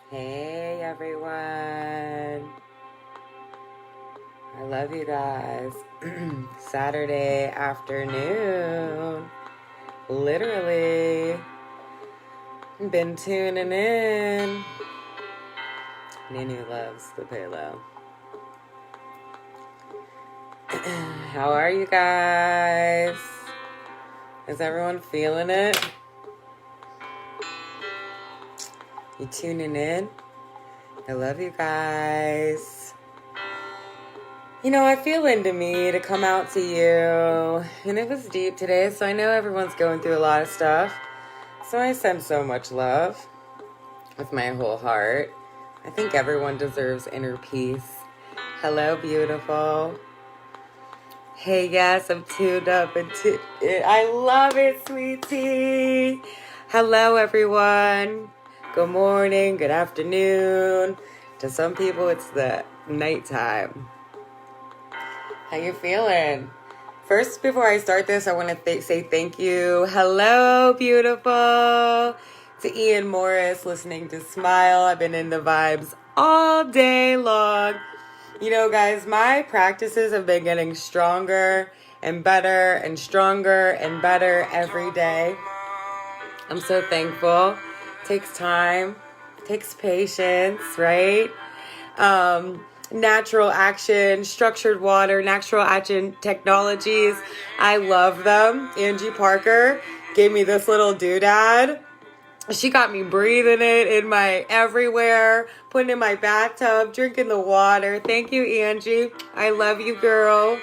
Hey everyone. I love you guys. Saturday afternoon. Literally. Been tuning in. Nunu loves the pillow. How are you guys? Is everyone feeling it? You tuning in? I love you guys. You know, I feel into me to come out to you. And it was deep today, so I know everyone's going through a lot of stuff. So I send so much love with my whole heart. I think everyone deserves inner peace. Hello, beautiful. Hey, yes, I'm tuned up and I love it, sweetie. Hello, everyone. Good morning, good afternoon. To some people, it's the nighttime. How you feeling? First, before I start this, I want to say thank you. Hello, beautiful. To Ian Morris, listening to Smile. I've been in the vibes all day long. You know, guys, my practices have been getting stronger and better and stronger and better every day. I'm so thankful. Takes time, takes patience, right? Natural action, structured water, natural action technologies. I love them. Angie Parker gave me this little doodad. She got me breathing it in my everywhere, putting it in my bathtub, drinking the water. Thank you, Angie. I love you, girl.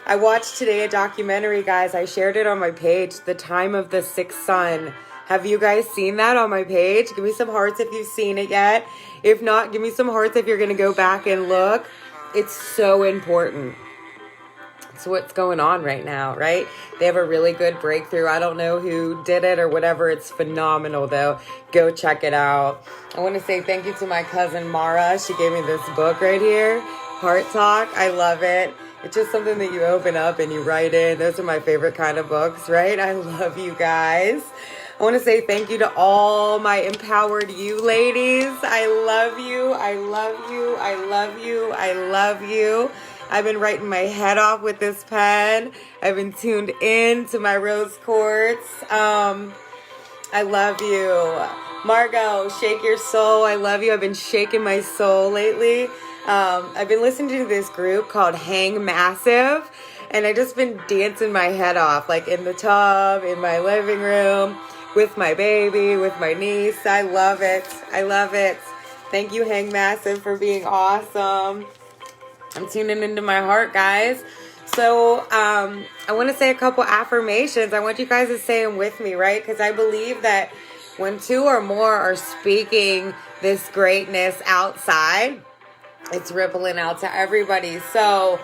I watched today a documentary, guys. I shared it on my page, The Time of the Sixth Sun. Have you guys seen that on my page? Give me some hearts if you've seen it yet. If not, give me some hearts if you're going to go back and look. It's so important. It's what's going on right now, right? They have a really good breakthrough. I don't know who did it or whatever. It's phenomenal, though. Go check it out. I want to say thank you to my cousin, Mara. She gave me this book right here, Heart Talk. I love it. It's just something that you open up and you write in. Those are my favorite kind of books, right? I love you guys. I want to say thank you to all my empowered you ladies. I love you. I love you. I love you. I love you. I've been writing my head off with this pen. I've been tuned in to my rose quartz. I love you. Margot, shake your soul. I love you. I've been shaking my soul lately. I've been listening to this group called Hang Massive, and I just been dancing my head off, like in the tub, in my living room, with my baby, with my niece. I love it. I love it. Thank you, Hang Massive, for being awesome. I'm tuning into my heart, guys. So I want to say a couple affirmations. I want you guys to say them with me, right? Because I believe that when two or more are speaking this greatness outside, it's rippling out to everybody. So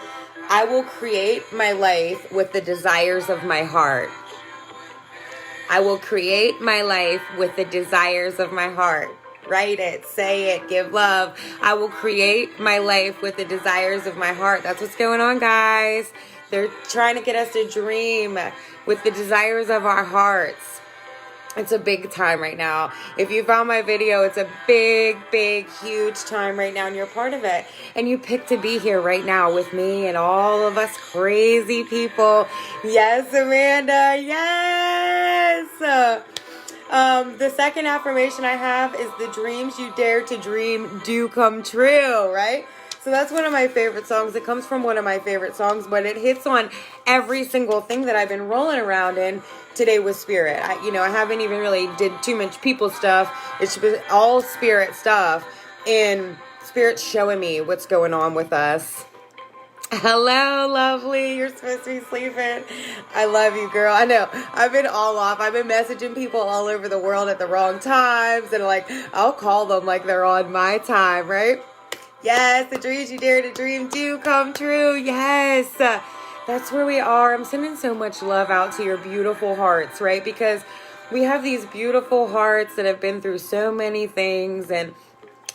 I will create my life with the desires of my heart. I will create my life with the desires of my heart. Write it, say it, give love. I will create my life with the desires of my heart. That's what's going on, guys. They're trying to get us to dream with the desires of our hearts. It's a big time right now. If you found my video, it's a big, big, huge time right now, and you're part of it. And you picked to be here right now with me and all of us crazy people. Yes, Amanda, yes! The second affirmation I have is the dreams you dare to dream do come true, right? So that's one of my favorite songs. It comes from one of my favorite songs, but it hits on every single thing that I've been rolling around in today with spirit. I haven't even really did too much people stuff. It's all spirit stuff, and spirit's showing me what's going on with us. Hello, lovely. You're supposed to be sleeping. I love you, girl. I know. I've been all off. I've been messaging people all over the world at the wrong times, and I'll call them like they're on my time, right? Yes, the dreams you dare to dream do come true. Yes. That's where we are. I'm sending so much love out to your beautiful hearts, right? Because we have these beautiful hearts that have been through so many things, and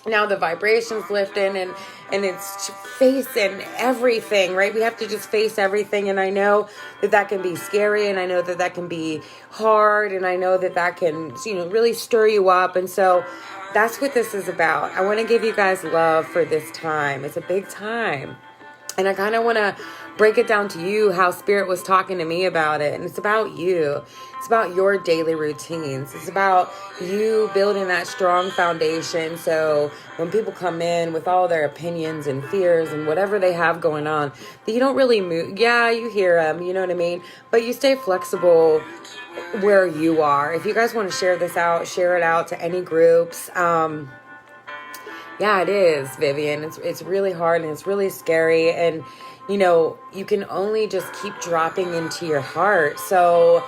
now the vibration's lifting, and it's facing everything, right? We have to just face everything, and I know that can be scary, and I know that can be hard, and I know that can, really stir you up. And so that's what this is about. I want to give you guys love for this time. It's a big time. And I kind of want to break it down to you how Spirit was talking to me about it. And it's about you. It's about your daily routines. It's about you building that strong foundation. So when people come in with all their opinions and fears and whatever they have going on, that you don't really move. Yeah, you hear them, you know what I mean? But you stay flexible where you are. If you guys want to share this out, share it out to any groups. Yeah, it is, Vivian. It's really hard and it's really scary. And, you know, you can only just keep dropping into your heart. So,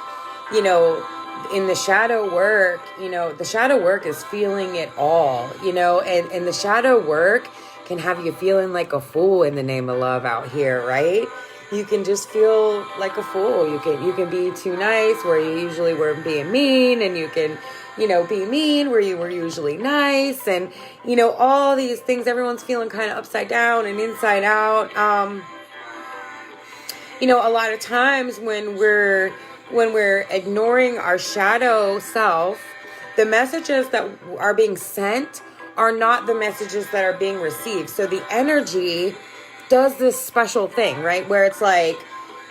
you know, in the shadow work, you know, the shadow work is feeling it all, you know, and the shadow work can have you feeling like a fool in the name of love out here, right? You can just feel like a fool. You can be too nice where you usually were being mean, and you can, you know, be mean where you were usually nice, and, you know, all these things. Everyone's feeling kind of upside down and inside out. You know, a lot of times when we're ignoring our shadow self, the messages that are being sent are not the messages that are being received. So the energy does this special thing, right? Where it's like,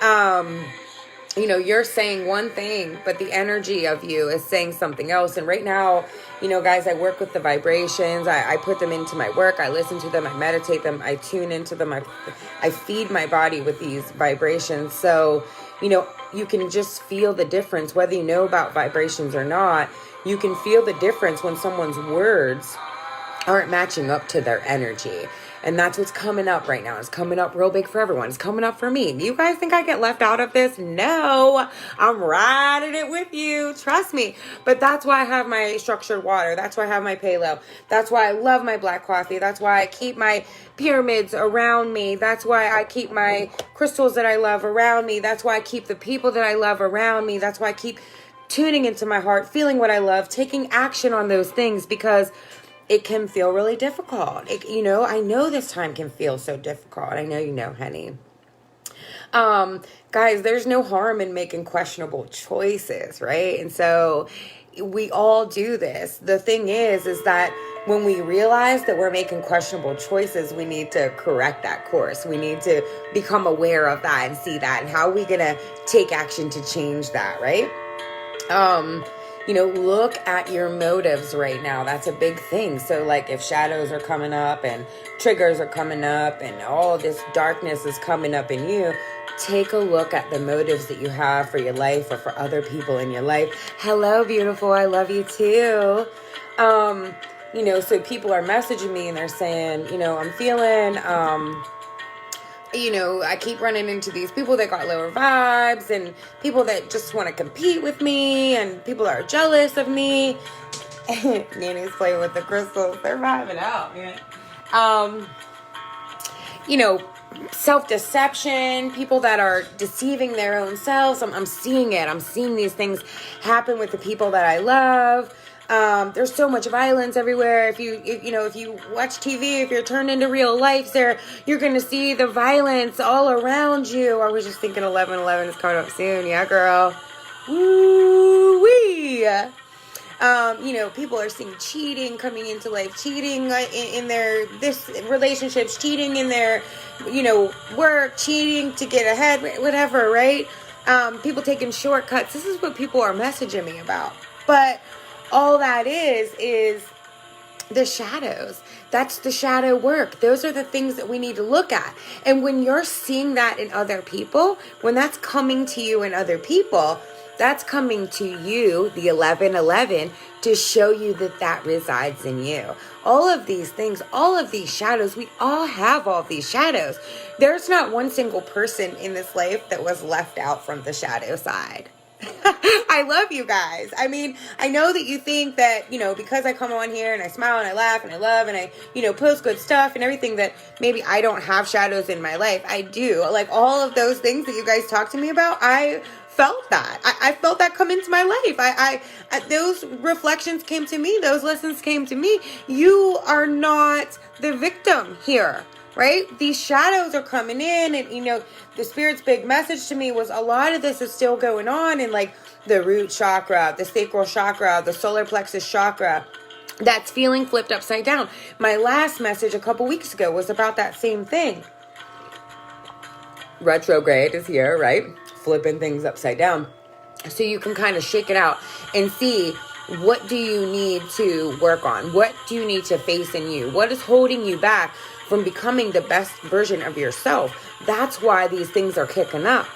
you know, you're saying one thing, but the energy of you is saying something else. And right now, you know, guys, I work with the vibrations. I put them into my work. I listen to them. I meditate them. I tune into them. I feed my body with these vibrations. So, you know, you can just feel the difference, whether you know about vibrations or not. You can feel the difference when someone's words aren't matching up to their energy. And that's what's coming up right now. It's coming up real big for everyone. It's coming up for me. You guys think I get left out of this? No, I'm riding it with you. Trust me. But that's why I have my structured water. That's why I have my Palo. That's why I love my black coffee. That's why I keep my pyramids around me. That's why I keep my crystals that I love around me. That's why I keep the people that I love around me. That's why I keep tuning into my heart, feeling what I love, taking action on those things, because it can feel really difficult. You know, I know this time can feel so difficult. I know you know, honey. Guys, there's no harm in making questionable choices, right? And so we all do this. The thing is that when we realize that we're making questionable choices, we need to correct that course. We need to become aware of that and see that. And how are we going to take action to change that, right? You know, look at your motives right now. That's a big thing. So like if shadows are coming up and triggers are coming up and all this darkness is coming up in you, take a look at the motives that you have for your life or for other people in your life. Hello, beautiful. I love you too. You know, so people are messaging me and they're saying, you know, I'm feeling, you know, I keep running into these people that got lower vibes and people that just want to compete with me and people that are jealous of me. Nanny's playing with the crystals. They're vibing out, man. You know, self-deception, people that are deceiving their own selves. I'm seeing it. I'm seeing these things happen with the people that I love. There's so much violence everywhere. If you watch TV, if you're turned into real life, you're going to see the violence all around you. I was just thinking 11/11 is coming up soon. Yeah, girl. Woo-wee. You know, people are seeing cheating coming into life, cheating in their relationships, cheating in their, you know, work, cheating to get ahead, whatever, right? People taking shortcuts. This is what people are messaging me about. But all that is the shadows. That's the shadow work. Those are the things that we need to look at. And when you're seeing that in other people, when that's coming to you in other people, that's coming to you, the 11/11, to show you that resides in you. All of these things, all of these shadows, we all have all these shadows. There's not one single person in this life that was left out from the shadow side. I love you guys. I mean, I know that you think that, you know, because I come on here and I smile and I laugh and I love and I, you know, post good stuff and everything, that maybe I don't have shadows in my life. I do. Like all of those things that you guys talk to me about, I felt that. I felt that come into my life. I those reflections came to me. Those lessons came to me. You are not the victim here. Right? These shadows are coming in, and, you know, the Spirit's big message to me was a lot of this is still going on in like the root chakra, the sacral chakra, the solar plexus chakra. that's feeling flipped upside down. My last message a couple weeks ago was about that same thing. Retrograde is here, right? Flipping things upside down. So you can kind of shake it out and see, what do you need to work on? What do you need to face in you? What is holding you back from becoming the best version of yourself? That's why these things are kicking up.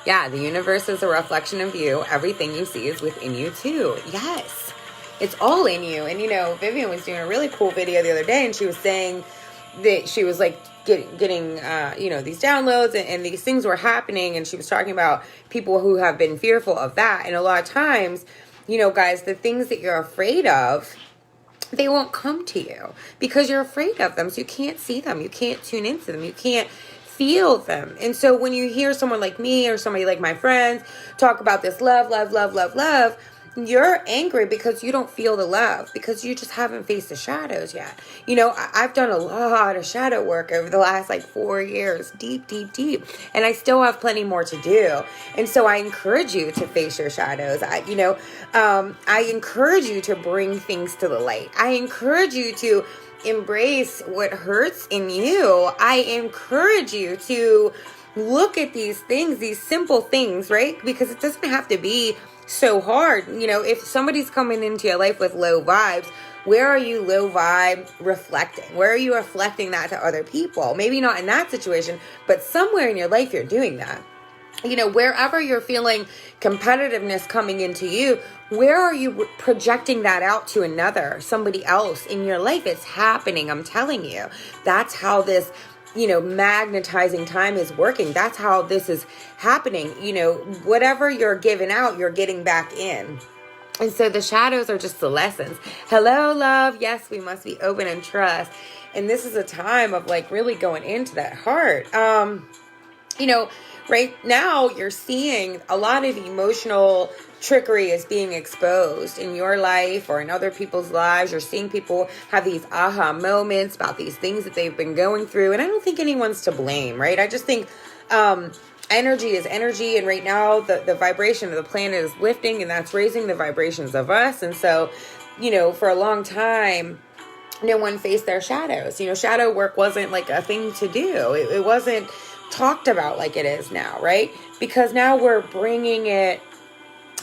Yeah, the universe is a reflection of you. Everything you see is within you too. Yes, it's all in you. And Vivian was doing a really cool video the other day, and she was saying that she was like getting these downloads and these things were happening, and she was talking about people who have been fearful of that. And a lot of times, guys, the things that you're afraid of, they won't come to you because you're afraid of them. So you can't see them. You can't tune into them. You can't feel them. And so when you hear someone like me or somebody like my friends talk about this love, you're angry because you don't feel the love, because you just haven't faced the shadows yet. I've done a lot of shadow work over the last 4 years, deep. And I still have plenty more to do. And so I encourage you to face your shadows. I encourage you to bring things to the light. I encourage you to embrace what hurts in you. I encourage you to look at these things, these simple things, right? Because it doesn't have to be so hard. If somebody's coming into your life with low vibes, where are you low vibe reflecting? Where are you reflecting that to other people? Maybe not in that situation, but somewhere in your life you're doing that. Wherever you're feeling competitiveness coming into you, where are you projecting that out to somebody else in your life? It's happening. I'm telling you. That's how this magnetizing time is working. That's how this is happening. Whatever you're giving out, you're getting back in. And so the shadows are just the lessons. Hello, love. Yes, we must be open and trust. And this is a time of really going into that heart. Right now you're seeing a lot of emotional trickery is being exposed in your life or in other people's lives. You're seeing people have these aha moments about these things that they've been going through. And I don't think anyone's to blame, right? I just think energy is energy. And right now the vibration of the planet is lifting, and that's raising the vibrations of us. And so, for a long time, no one faced their shadows. Shadow work wasn't a thing to do. It wasn't talked about like it is now, right? Because now we're bringing it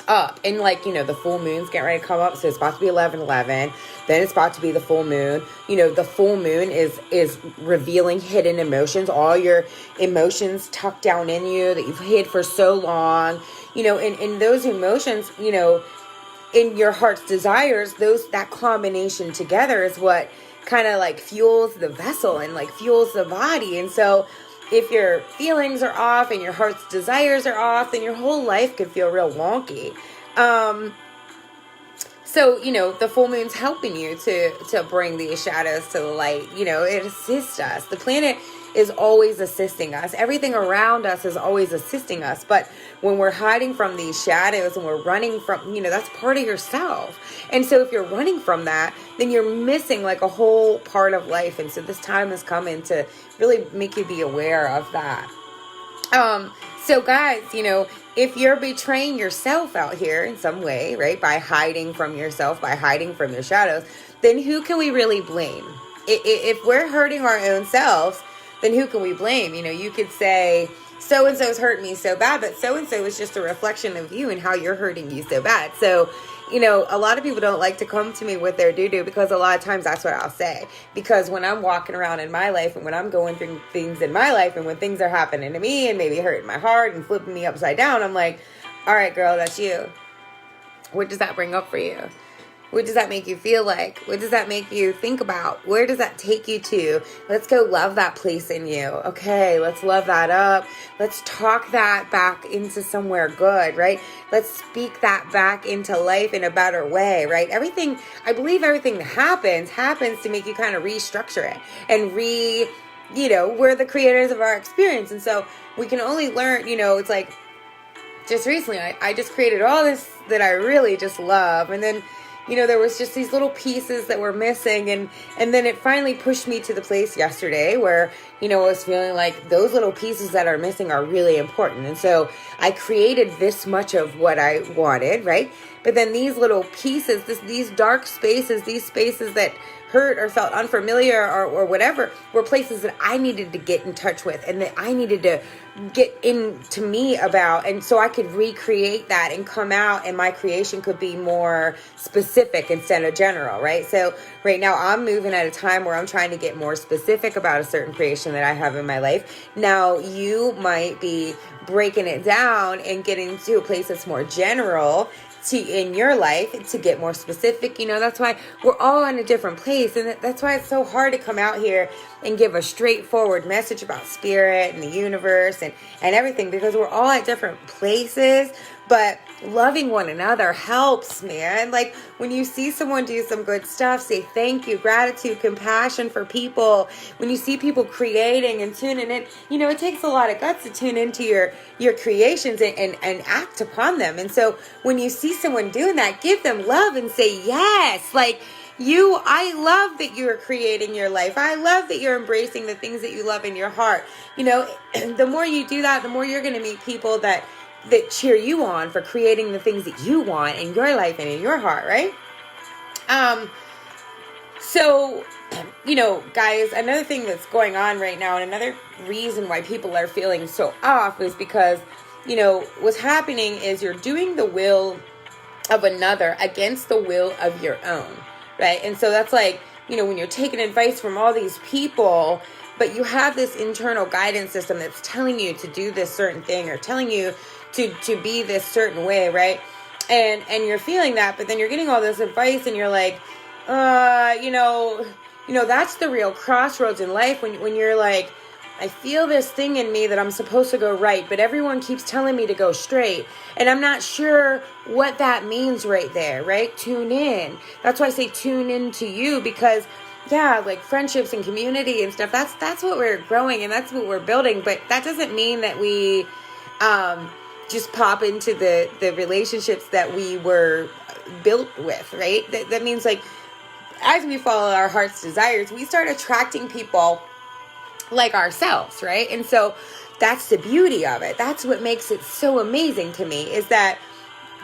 up, and the full moon's getting ready to come up, so it's about to be 11/11, then it's about to be the full moon. The full moon is revealing hidden emotions, all your emotions tucked down in you that you've hid for so long, and those emotions, in your heart's desires, that combination together is what kind of fuels the vessel and fuels the body. And so if your feelings are off and your heart's desires are off, then your whole life could feel real wonky. So, the full moon's helping you to bring these shadows to the light. It assists us. The planet is always assisting us. Everything around us is always assisting us. But when we're hiding from these shadows and we're running from, that's part of yourself. And so if you're running from that, then you're missing a whole part of life. And so this time is coming to really make you be aware of that. So guys, if you're betraying yourself out here in some way, right, by hiding from yourself, by hiding from your shadows, then who can we really blame? If we're hurting our own selves, then who can we blame? You could say, so-and-so's hurt me so bad, but so-and-so is just a reflection of you and how you're hurting you so bad. So, a lot of people don't like to come to me with their doo-doo, because a lot of times that's what I'll say. Because when I'm walking around in my life and when I'm going through things in my life and when things are happening to me and maybe hurting my heart and flipping me upside down, I'm like, all right, girl, that's you. What does that bring up for you? What does that make you feel like? What does that make you think about? Where does that take you to? Let's go love that place in you. Okay, let's love that up. Let's talk that back into somewhere good, right? Let's speak that back into life in a better way, right? I believe everything that happens to make you kind of restructure it and we're the creators of our experience. And so we can only learn, it's just recently, I just created all this that I really just love. And then, there was just these little pieces that were missing. And then it finally pushed me to the place yesterday where, I was feeling like those little pieces that are missing are really important. And so I created this much of what I wanted, right? But then these little pieces, these dark spaces, these spaces that hurt or felt unfamiliar or whatever, were places that I needed to get in touch with and that I needed to get into me about. And so I could recreate that and come out, and my creation could be more specific instead of general, right? So right now I'm moving at a time where I'm trying to get more specific about a certain creation that I have in my life. Now you might be breaking it down and getting to a place that's more general in your life to get more specific. That's why we're all in a different place, and that's why it's so hard to come out here and give a straightforward message about spirit and the universe and everything, because we're all at different places. But loving one another helps, man. Like when you see someone do some good stuff, say thank you, gratitude, compassion for people. When you see people creating and tuning in, it takes a lot of guts to tune into your creations and act upon them. And so when you see someone doing that, give them love and say yes. Like, I love that you're creating your life. I love that you're embracing the things that you love in your heart. The more you do that, the more you're going to meet people that cheer you on for creating the things that you want in your life and in your heart, right? So, guys, another thing that's going on right now, and another reason why people are feeling so off, is because, what's happening is you're doing the will of another against the will of your own, right? And so that's like, when you're taking advice from all these people, but you have this internal guidance system that's telling you to do this certain thing or telling you to be this certain way, right? And you're feeling that, but then you're getting all this advice and you're like, that's the real crossroads in life when you're like, I feel this thing in me that I'm supposed to go right, but everyone keeps telling me to go straight. And I'm not sure what that means right there, right? Tune in. That's why I say tune in to you, because like friendships and community and stuff, that's what we're growing and that's what we're building. But that doesn't mean that we just pop into the relationships that we were built with, right? That means, like, as we follow our heart's desires, we start attracting people like ourselves, right? And so that's the beauty of it. That's what makes it so amazing to me, is that,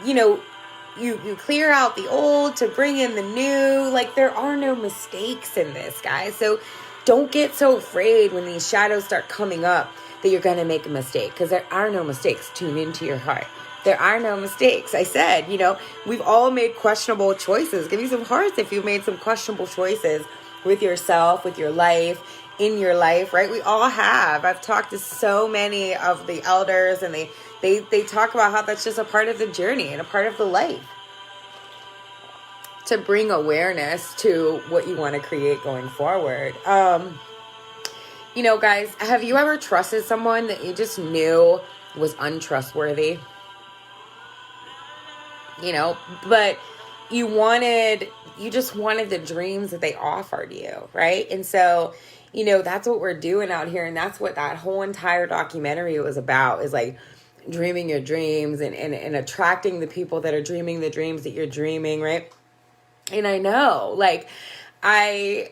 you clear out the old to bring in the new. Like, there are no mistakes in this, guys. So don't get so afraid when these shadows start coming up that you're going to make a mistake, because there are no mistakes. Tune into your heart. There are no mistakes. I said, we've all made questionable choices. Give me some hearts if you've made some questionable choices with yourself, with your life, in your life, right? We all have. I've talked to so many of the elders, and they talk about how that's just a part of the journey and a part of the life, to bring awareness to what you want to create going forward. Guys, have you ever trusted someone that you just knew was untrustworthy? But you just wanted the dreams that they offered you, right? And so, that's what we're doing out here. And that's what that whole entire documentary was about, is like dreaming your dreams and attracting the people that are dreaming the dreams that you're dreaming, right? And I know, like, I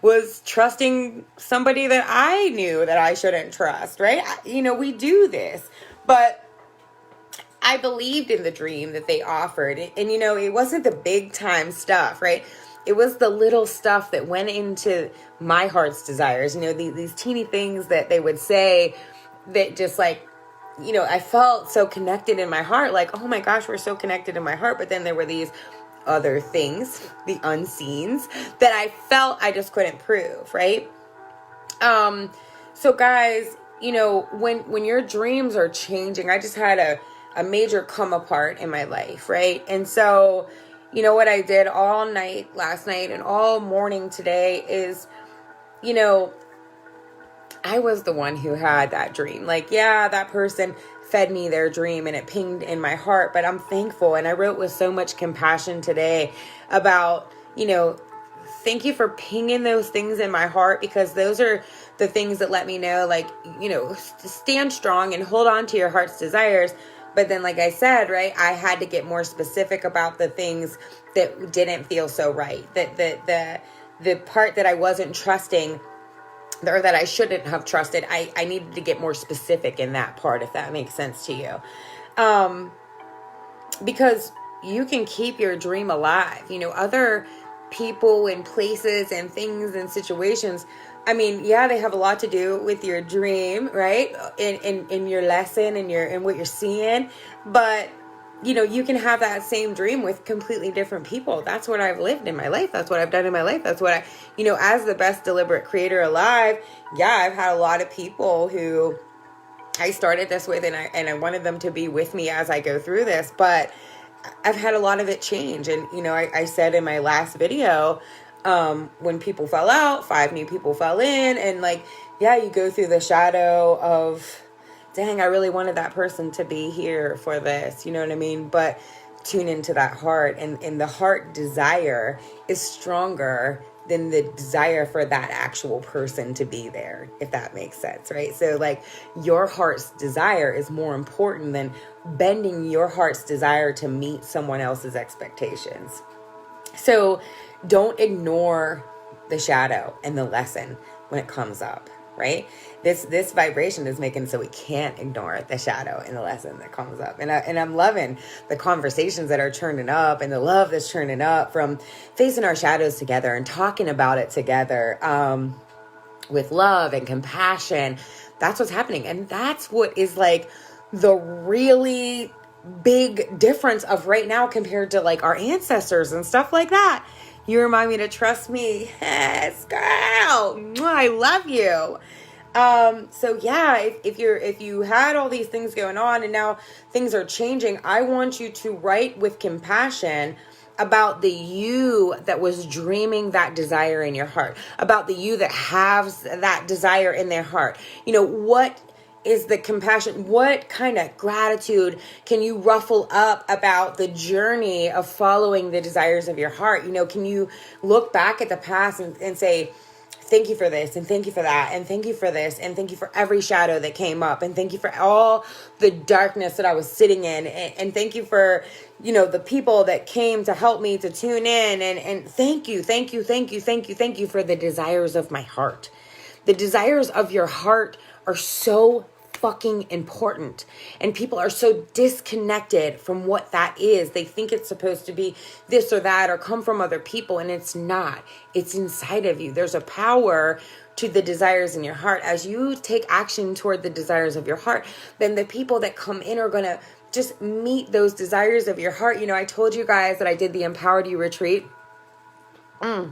was trusting somebody that I knew that I shouldn't trust, right? We do this, but I believed in the dream that they offered. And, it wasn't the big time stuff, right? It was the little stuff that went into my heart's desires. These teeny things that they would say that just, like, I felt so connected in my heart. Like, oh my gosh, we're so connected in my heart. But then there were these other things, the unseens, that I felt I just couldn't prove, right? So guys, when your dreams are changing, I just had a major come apart in my life, right? And so, what I did all night last night and all morning today is, I was the one who had that dream. Like, yeah, that person fed me their dream and it pinged in my heart, but I'm thankful. And I wrote with so much compassion today about, thank you for pinging those things in my heart, because those are the things that let me know, like, stand strong and hold on to your heart's desires. But then, like I said, right, I had to get more specific about the things that didn't feel so right. That the part that I wasn't trusting, or that I shouldn't have trusted, I needed to get more specific in that part, if that makes sense to you. Because, you can keep your dream alive. You know, other people and places and things and situations, I mean, yeah, they have a lot to do with your dream, right? In your lesson and what you're seeing. But, you know, you can have that same dream with completely different people. That's what I've lived in my life. That's what I've done in my life. That's what I, you know, as the best deliberate creator alive, yeah, I've had a lot of people who I started this with, and I wanted them to be with me as I go through this, but I've had a lot of it change. And, you know, I said in my last video, when people fell out, 5 new people fell in, and like, yeah, you go through the shadow of, dang, I really wanted that person to be here for this, you know what I mean? But tune into that heart, and the heart desire is stronger than the desire for that actual person to be there, if that makes sense, right? So like, your heart's desire is more important than bending your heart's desire to meet someone else's expectations. So don't ignore the shadow and the lesson when it comes up, right? This vibration is making so we can't ignore the shadow and the lesson that comes up. And I'm loving the conversations that are churning up and the love that's churning up from facing our shadows together and talking about it together with love and compassion. That's what's happening. And that's what is like the really big difference of right now compared to like our ancestors and stuff like that. You remind me to trust me. Yes, girl. I love you. So yeah, if you had all these things going on and now things are changing, I want you to write with compassion about the you that was dreaming that desire in your heart, about the you that has that desire in their heart. You know, what is the compassion? What kind of gratitude can you ruffle up about the journey of following the desires of your heart? You know, can you look back at the past and say, thank you for this, and thank you for that, and thank you for this, and thank you for every shadow that came up, and thank you for all the darkness that I was sitting in, and thank you for, you know, the people that came to help me to tune in, and thank you for the desires of my heart. The desires of your heart are so fucking important, and people are so disconnected from what that is. They think it's supposed to be this or that or come from other people, and it's not. It's inside of you. There's a power to the desires in your heart. As you take action toward the desires of your heart, then the people that come in are going to just meet those desires of your heart. You know, I told you guys that I did the Empowered You retreat. It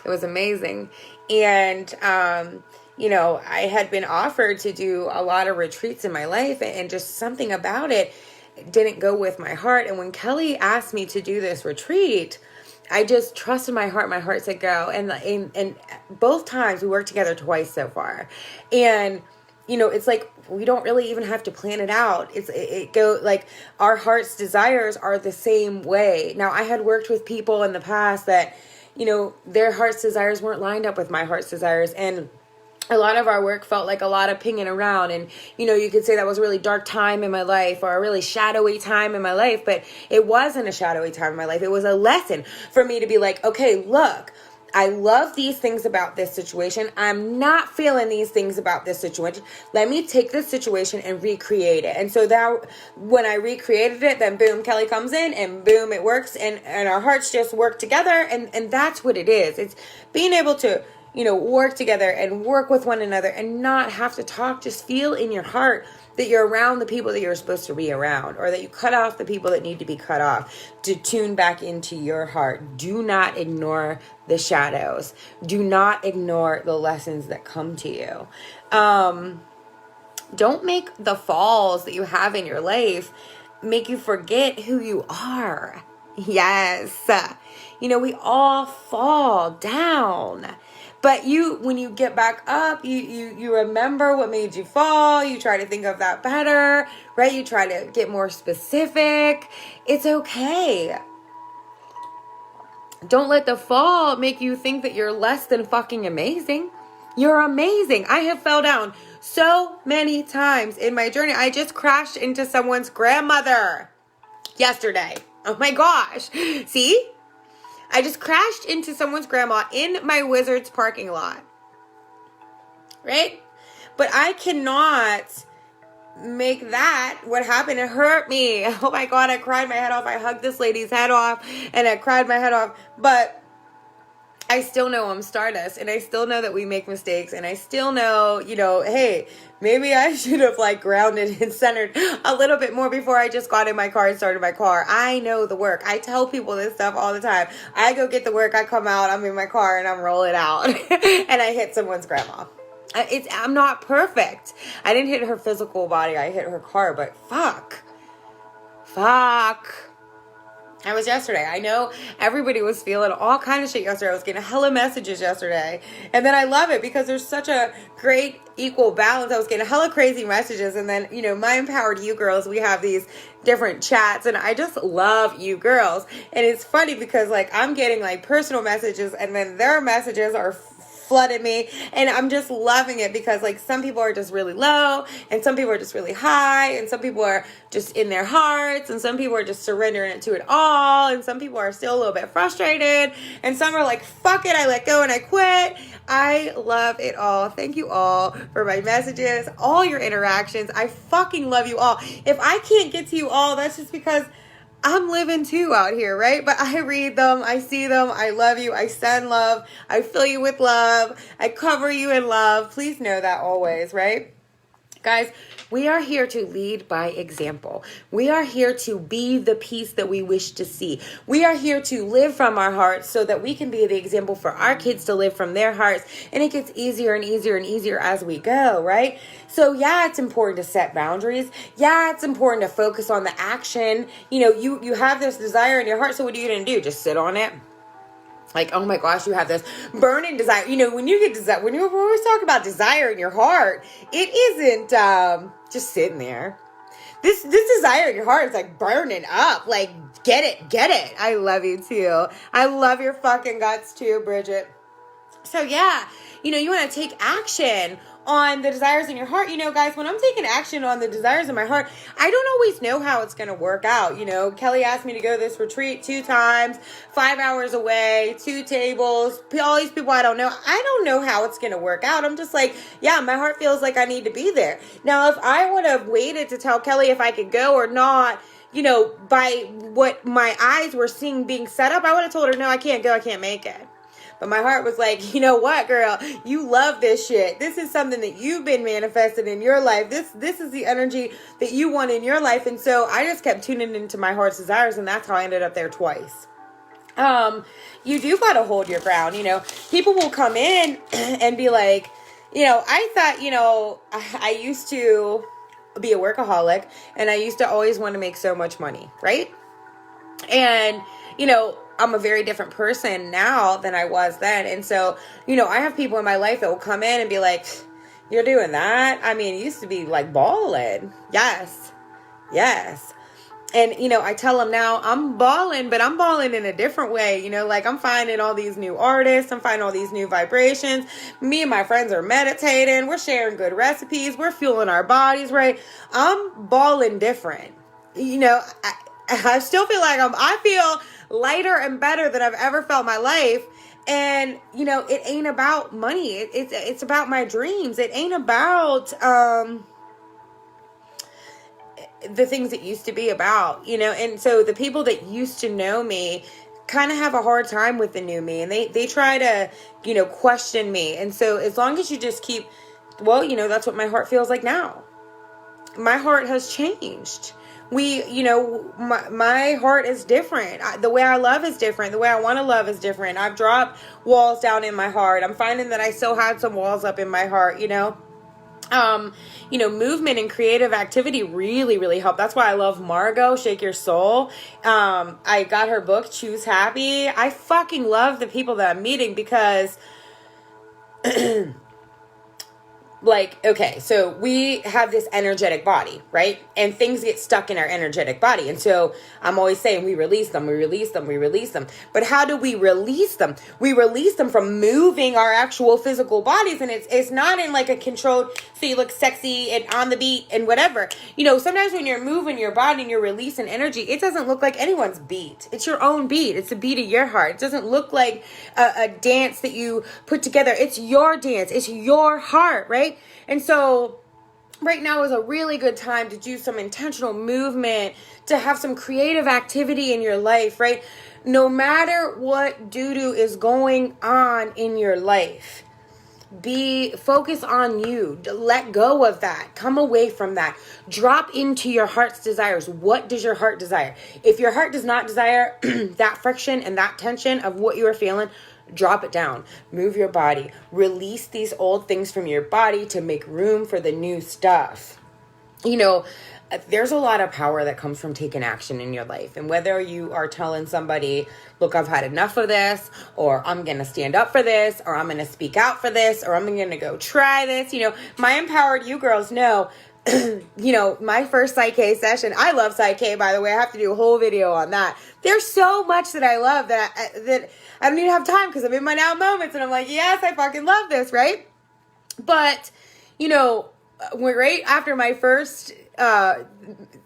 was amazing. And you know, I had been offered to do a lot of retreats in my life, and just something about it didn't go with my heart. And when Kelly asked me to do this retreat, I just trusted my heart. My heart said go. And both times, we worked together twice so far. And, you know, it's like, we don't really even have to plan it out. It go like, our heart's desires are the same way. Now, I had worked with people in the past that, you know, their heart's desires weren't lined up with my heart's desires. And a lot of our work felt like a lot of pinging around, and, you know, you could say that was a really dark time in my life or a really shadowy time in my life, but it wasn't a shadowy time in my life. It was a lesson for me to be like, okay, look, I love these things about this situation. I'm not feeling these things about this situation. Let me take this situation and recreate it. And so that when I recreated it, then boom, Kelly comes in, and boom, it works, and our hearts just work together, and that's what it is. It's being able to, you know, work together and work with one another and not have to talk. Just feel in your heart that you're around the people that you're supposed to be around, or that you cut off the people that need to be cut off to tune back into your heart. Do not ignore the shadows. Do not ignore the lessons that come to you. Don't make the falls that you have in your life make you forget who you are. Yes. You know, we all fall down. But when you get back up, you remember what made you fall. You try to think of that better, right? You try to get more specific. It's okay. Don't let the fall make you think that you're less than fucking amazing. You're amazing. I have fell down so many times in my journey. I just crashed into someone's grandmother yesterday. Oh my gosh. See? I just crashed into someone's grandma in my Wizards parking lot. Right? But I cannot make that what happened. It hurt me. Oh my God, I cried my head off. I hugged this lady's head off and I cried my head off. But I still know I'm Stardust, and I still know that we make mistakes, and I still know, hey, maybe I should have grounded and centered a little bit more before I just got in my car and started my car. I know the work. I tell people this stuff all the time. I go get the work, I come out, I'm in my car, and I'm rolling out, and I hit someone's grandma. I'm not perfect. I didn't hit her physical body. I hit her car, but fuck. That was yesterday. I know everybody was feeling all kind of shit yesterday. I was getting hella messages yesterday. And then I love it because there's such a great equal balance. I was getting hella crazy messages. And then, my Empowered You girls, we have these different chats. And I just love you girls. And it's funny because I'm getting personal messages and then their messages are flooded me, and I'm just loving it because some people are just really low and some people are just really high and some people are just in their hearts and some people are just surrendering to it all and some people are still a little bit frustrated and some are like, fuck it, I let go and I quit. I love it all. Thank you all for my messages, all your interactions. I fucking love you all. If I can't get to you all, that's just because I'm living too out here, right? But I read them, I see them, I love you, I send love, I fill you with love, I cover you in love. Please know that always, right? Guys, we are here to lead by example. We are here to be the peace that we wish to see. We are here to live from our hearts so that we can be the example for our kids to live from their hearts. And it gets easier and easier and easier as we go, right? So yeah, it's important to set boundaries. Yeah, it's important to focus on the action. You have this desire in your heart. So what are you going to do? Just sit on it? Oh my gosh, you have this burning desire. When you get desire, when you always talk about desire in your heart, it isn't just sitting there. This desire in your heart is burning up. Get it. I love you too. I love your fucking guts too, Bridget. So yeah, you want to take action on the desires in your heart. Guys, when I'm taking action on the desires in my heart, I don't always know how it's going to work out. Kelly asked me to go to this retreat 2 times, 5 hours away, 2 tables, all these people I don't know. I don't know how it's going to work out. I'm just yeah, my heart feels like I need to be there. Now, if I would have waited to tell Kelly if I could go or not, by what my eyes were seeing being set up, I would have told her, no, I can't go. I can't make it. But my heart was you know what, girl? You love this shit. This is something that you've been manifesting in your life. This is the energy that you want in your life. And so I just kept tuning into my heart's desires, and that's how I ended up there twice. You do got to hold your ground. People will come in and be I thought, I used to be a workaholic, and I used to always want to make so much money, right? And, I'm a very different person now than I was then. And so, I have people in my life that will come in and be you're doing that? I mean, it used to be balling. Yes. And, I tell them now I'm balling, but I'm balling in a different way. I'm finding all these new artists. I'm finding all these new vibrations. Me and my friends are meditating. We're sharing good recipes. We're fueling our bodies, right? I'm balling different. I still feel I feel lighter and better than I've ever felt in my life. And, it ain't about money. It's about my dreams. It ain't about, the things it used to be about, and so the people that used to know me kind of have a hard time with the new me, and they try to, question me. And so as long as you just keep, that's what my heart feels like now. My heart has changed. My heart is different. The way I love is different. The way I want to love is different. I've dropped walls down in my heart. I'm finding that I still had some walls up in my heart, movement and creative activity really, really help. That's why I love Margot, Shake Your Soul. I got her book, Choose Happy. I fucking love the people that I'm meeting because okay, so we have this energetic body, right? And things get stuck in our energetic body. And so I'm always saying we release them. But how do we release them? We release them from moving our actual physical bodies. And it's not in a controlled, so you look sexy and on the beat and whatever. Sometimes when you're moving your body and you're releasing energy, it doesn't look like anyone's beat. It's your own beat. It's the beat of your heart. It doesn't look like a dance that you put together. It's your dance. It's your heart, right? And so right now is a really good time to do some intentional movement, to have some creative activity in your life, right? No matter what doo-doo is going on in your life, be focus on you. Let go of that. Come away from that. Drop into your heart's desires. What does your heart desire? If your heart does not desire that friction and that tension of what you are feeling, drop it down. Move your body. Release these old things from your body to make room for the new stuff. You know, there's a lot of power that comes from taking action in your life. And whether you are telling somebody, look, I've had enough of this, or I'm going to stand up for this, or I'm going to speak out for this, or I'm going to go try this. You know, my Empowered You girls know, you know, my first Psych-K session, I love Psych-K, by the way. I have to do a whole video on that. There's so much that I love that I don't even have time because I'm in my now moments and I'm like, yes, I fucking love this, right? But, you know, right after my first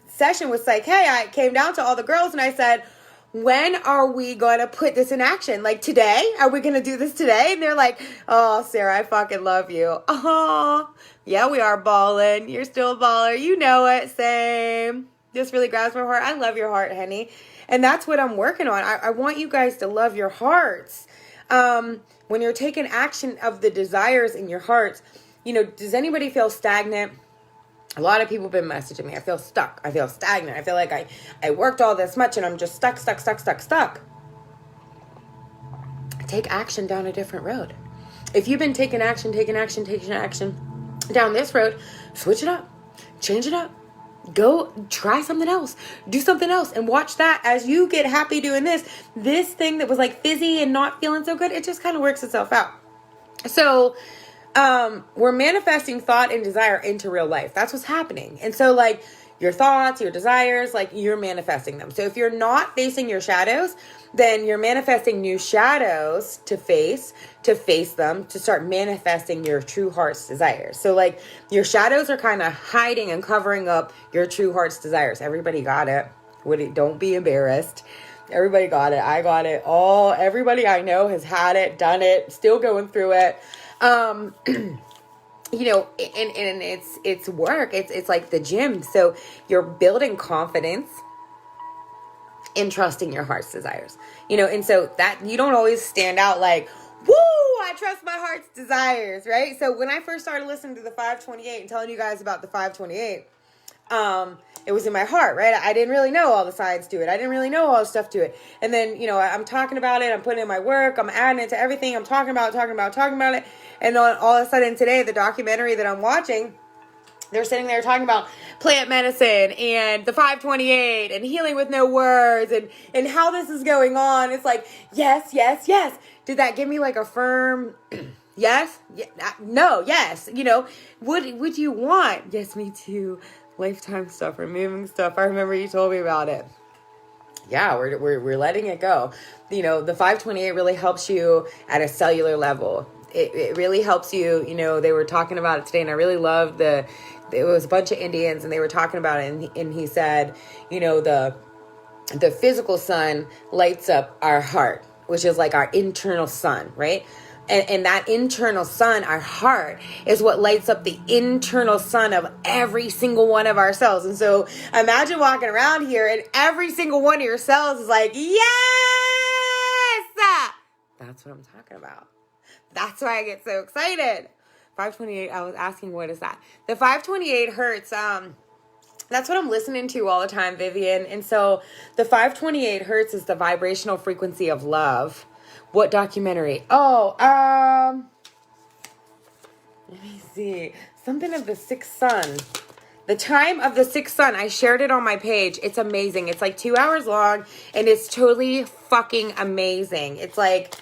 session with Psych-K, I came down to all the girls and I said, when are we going to put this in action? Like today? Are we going to do this today? And they're like, oh, Sarah, I fucking love you. Oh, yeah, we are balling. You're still a baller. You know it. Same. This really grabs my heart. I love your heart, honey. And that's what I'm working on. I want you guys to love your hearts. When you're taking action of the desires in your hearts, you know, does anybody feel stagnant? A lot of people have been messaging me. I feel stuck. I feel stagnant. I feel like I worked all this much and I'm just stuck. Take action down a different road. If you've been taking action down this road, switch it up. Change it up. Go try something else. Do something else and watch that as you get happy doing this. This thing that was like fizzy and not feeling so good, it just kind of works itself out. So we're manifesting thought and desire into real life. That's what's happening. And so like your thoughts, your desires, like you're manifesting them. So if you're not facing your shadows, then you're manifesting new shadows to face them, to start manifesting your true heart's desires. So like your shadows are kind of hiding and covering up your true heart's desires. Everybody got it. Don't be embarrassed. Everybody got it. I got it. Everybody I know has had it, done it, still going through it. You know, and it's work. It's like the gym. So you're building confidence in trusting your heart's desires, you know, and so that you don't always stand out like, woo, I trust my heart's desires, right? So when I first started listening to the 528 and telling you guys about the 528, it was in my heart, right? I didn't really know all the science to it. I didn't really know all the stuff to it. And then, you know, I'm talking about it. I'm putting in my work. I'm adding it to everything. I'm talking about it. And then all of a sudden today, the documentary that I'm watching, they're sitting there talking about plant medicine and the 528 and healing with no words and how this is going on. It's like, yes. Did that give me like a firm yes? No, yes. You know, what would you want? Yes, me too. Lifetime stuff, removing stuff. I remember you told me about it. Yeah, we're letting it go. You know, the 528 really helps you at a cellular level. It really helps you. You know, they were talking about it today, and I really loved it was a bunch of Indians, and they were talking about it, and he said, you know, the physical sun lights up our heart, which is like our internal sun, right? And that internal sun, our heart, is what lights up the internal sun of every single one of our cells. And so imagine walking around here and every single one of your cells is like, yes! That's what I'm talking about. That's why I get so excited. 528, I was asking, what is that? The 528 hertz, that's what I'm listening to all the time, Vivian. And so the 528 hertz is the vibrational frequency of love. What documentary? Oh, let me see. Something of the sixth sun. The Time of the Sixth Sun. I shared it on my page. It's amazing. It's like 2 hours long and it's totally fucking amazing. It's like,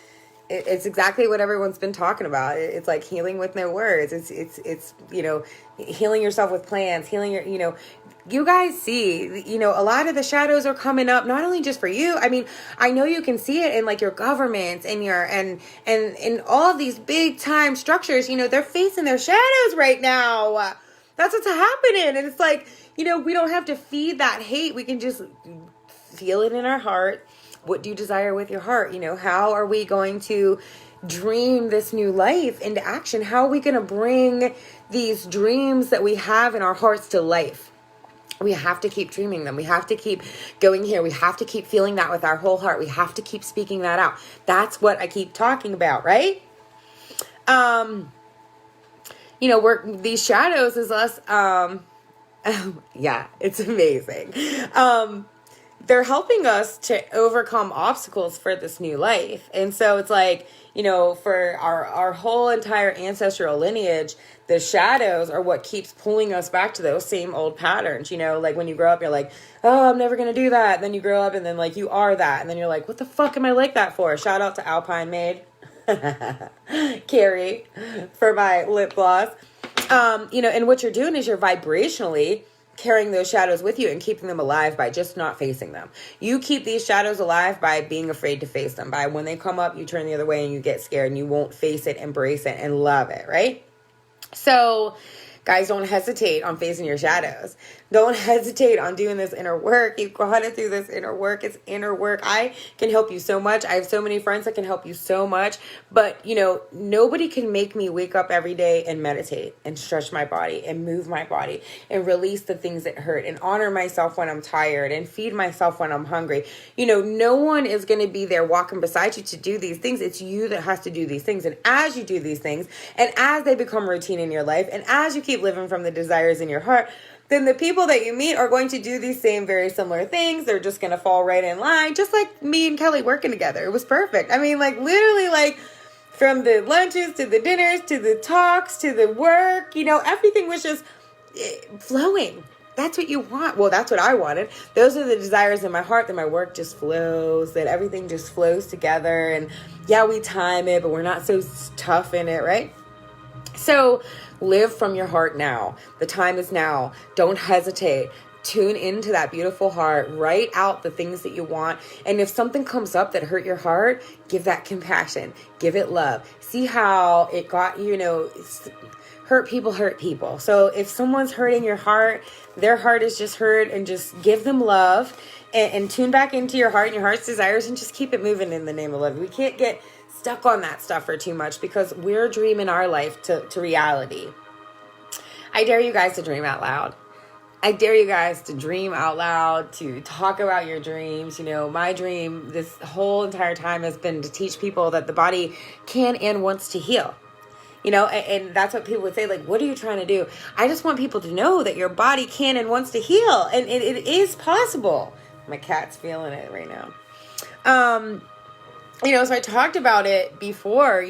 it's exactly what everyone's been talking about. It's like healing with no words. It's, you know, healing yourself with plants, healing your, you know, you guys see, you know, a lot of the shadows are coming up, not only just for you. I mean, I know you can see it in like your governments and your, and in all of these big time structures, you know, they're facing their shadows right now. That's what's happening. And it's like, you know, we don't have to feed that hate. We can just feel it in our heart. What do you desire with your heart? You know, how are we going to dream this new life into action? How are we going to bring these dreams that we have in our hearts to life? We have to keep dreaming them. We have to keep going here. We have to keep feeling that with our whole heart. We have to keep speaking that out. That's what I keep talking about, right? These shadows is us, yeah, it's amazing. They're helping us to overcome obstacles for this new life. And so it's like, for our whole entire ancestral lineage, the shadows are what keeps pulling us back to those same old patterns. Like when you grow up, you're like, oh, I'm never going to do that. And then you grow up and then like you are that. And then you're like, what the fuck am I like that for? Shout out to Alpine Maid, Carrie, for my lip gloss. And what you're doing is you're vibrationally carrying those shadows with you and keeping them alive by just not facing them. You keep these shadows alive by being afraid to face them. By when they come up, you turn the other way and you get scared and you won't face it, embrace it, and love it, right? So, guys, don't hesitate on facing your shadows. Don't hesitate on doing this inner work. You've got to do this inner work. It's inner work. I can help you so much. I have so many friends that can help you so much. But, nobody can make me wake up every day and meditate and stretch my body and move my body and release the things that hurt and honor myself when I'm tired and feed myself when I'm hungry. No one is going to be there walking beside you to do these things. It's you that has to do these things. And as you do these things, and as they become routine in your life, and as you keep living from the desires in your heart, then the people that you meet are going to do these same very similar things. They're just going to fall right in line, just like me and Kelly working together. It was perfect. I mean, literally, from the lunches to the dinners to the talks to the work, everything was just flowing. That's what you want. Well, that's what I wanted. Those are the desires in my heart, that my work just flows, that everything just flows together. And yeah, we time it, but we're not so tough in it, right? So live from your heart now. The time is now. Don't hesitate. Tune into that beautiful heart. Write out the things that you want. And if something comes up that hurt your heart, give that compassion. Give it love. See how it got, hurt people. So if someone's hurting your heart, their heart is just hurt, and just give them love and tune back into your heart and your heart's desires and just keep it moving in the name of love. We can't get stuck on that stuff for too much, because we're dreaming our life to reality. I dare you guys to dream out loud. I dare you guys to dream out loud, to talk about your dreams. My dream this whole entire time has been to teach people that the body can and wants to heal. And that's what people would say, like, what are you trying to do? I just want people to know that your body can and wants to heal. And it is possible. My cat's feeling it right now. So I talked about it before,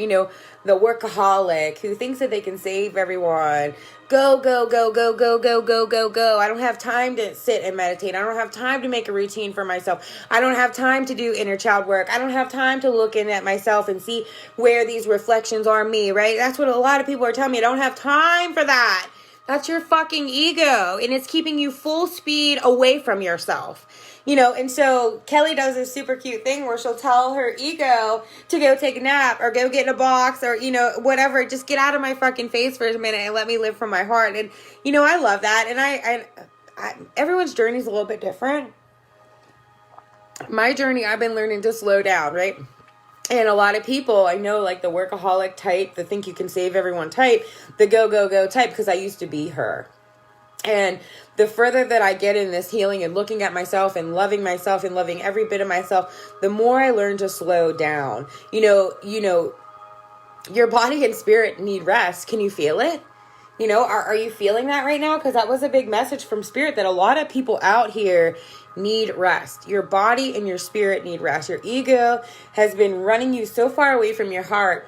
the workaholic who thinks that they can save everyone. Go, go, go, go, go, go, go, go, go. I don't have time to sit and meditate. I don't have time to make a routine for myself. I don't have time to do inner child work. I don't have time to look in at myself and see where these reflections are me, right? That's what a lot of people are telling me. I don't have time for that. That's your fucking ego, and it's keeping you full speed away from yourself. And so Kelly does this super cute thing where she'll tell her ego to go take a nap or go get in a box or, whatever. Just get out of my fucking face for a minute and let me live from my heart. And, I love that. And I everyone's journey is a little bit different. My journey, I've been learning to slow down, right? And a lot of people, I know, like the workaholic type, the think you can save everyone type, the go, go, go type, because I used to be her. And the further that I get in this healing and looking at myself and loving every bit of myself, the more I learn to slow down. Your body and spirit need rest. Can you feel it? Are you feeling that right now? Because that was a big message from spirit, that a lot of people out here need rest. Your body and your spirit need rest. Your ego has been running you so far away from your heart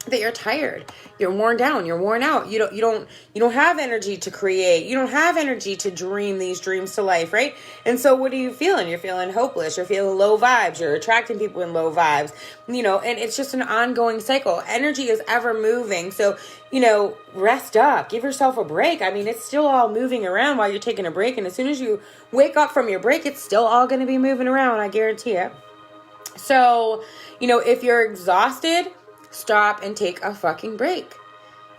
that you're tired, you're worn down, you're worn out. You don't have energy to create. You don't have energy to dream these dreams to life, right? And so what are you feeling? You're feeling hopeless. You're feeling low vibes. You're attracting people in low vibes, and it's just an ongoing cycle. Energy is ever moving. So, rest up, give yourself a break. I mean, it's still all moving around while you're taking a break. And as soon as you wake up from your break, it's still all going to be moving around. I guarantee it. So, if you're exhausted, stop and take a fucking break.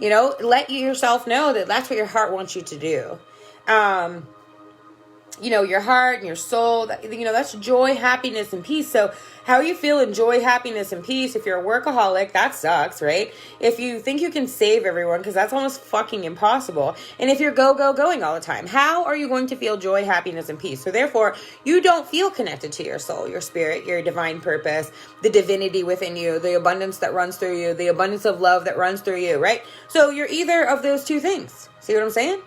Let yourself know that that's what your heart wants you to do. your heart and your soul. That's joy, happiness, and peace. So how you feel in joy, happiness, and peace, if you're a workaholic, that sucks, right? If you think you can save everyone, because that's almost fucking impossible. And if you're going all the time, how are you going to feel joy, happiness, and peace? So therefore, you don't feel connected to your soul, your spirit, your divine purpose, the divinity within you, the abundance that runs through you, the abundance of love that runs through you, right? So you're either of those two things. See what I'm saying?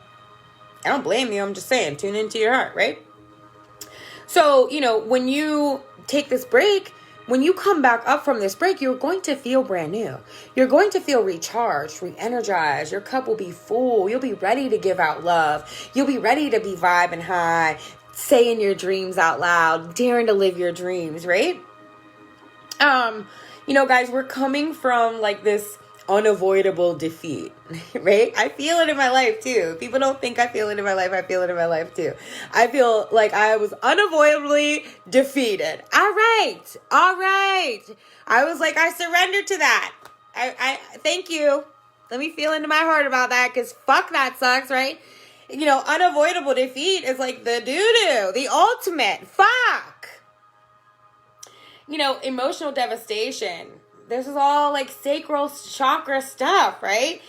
I don't blame you. I'm just saying, tune into your heart, right? So, when you take this break, when you come back up from this break, you're going to feel brand new. You're going to feel recharged, re-energized. Your cup will be full. You'll be ready to give out love. You'll be ready to be vibing high, saying your dreams out loud, daring to live your dreams, right? Guys, we're coming from like this unavoidable defeat, right? I feel it in my life too. People don't think I feel it in my life. I feel it in my life too. I feel like I was unavoidably defeated. All right. I was like, I surrendered to that. I thank you. Let me feel into my heart about that, because fuck, that sucks, right? Unavoidable defeat is like the doo-doo, the ultimate. Fuck. Emotional devastation. This is all like sacral chakra stuff, right?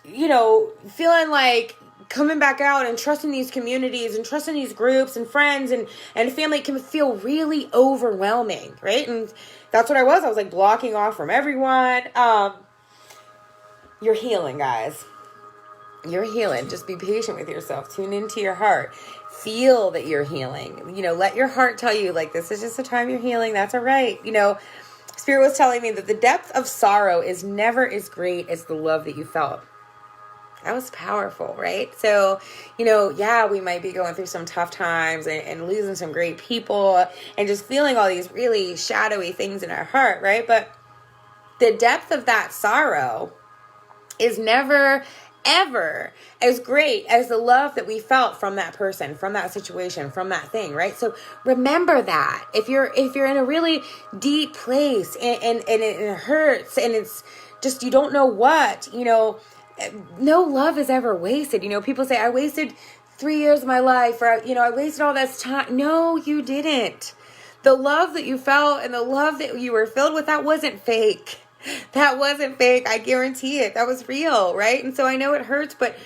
Feeling like coming back out and trusting these communities and trusting these groups and friends and family can feel really overwhelming, right? And that's what I was. I was like blocking off from everyone. You're healing, guys. You're healing. Just be patient with yourself. Tune into your heart. Feel that you're healing. Let your heart tell you, like, this is just the time you're healing. That's all right. Spirit was telling me that the depth of sorrow is never as great as the love that you felt. That was powerful, right? So, we might be going through some tough times and losing some great people and just feeling all these really shadowy things in our heart, right? But the depth of that sorrow is never ever as great as the love that we felt from that person, from that situation, from that thing, right? So remember that if you're in a really deep place and it hurts and it's just, you don't know what, no love is ever wasted. People say, I wasted 3 years of my life, or, I wasted all this time. No, you didn't. The love that you felt and the love that you were filled with, that wasn't fake. That wasn't fake. I guarantee it. That was real, right? And so I know it hurts, but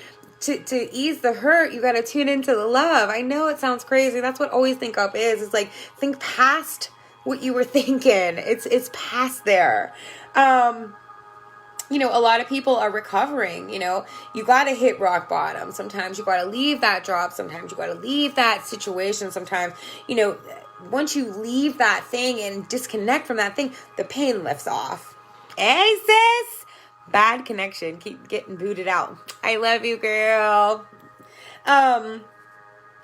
to ease the hurt, you got to tune into the love. I know it sounds crazy. That's what Always Think Up is. It's like, think past what you were thinking. It's past there. A lot of people are recovering. You got to hit rock bottom. Sometimes you got to leave that job. Sometimes you got to leave that situation. Sometimes, once you leave that thing and disconnect from that thing, the pain lifts off. Hey, sis. Bad connection. Keep getting booted out. I love you, girl. Don't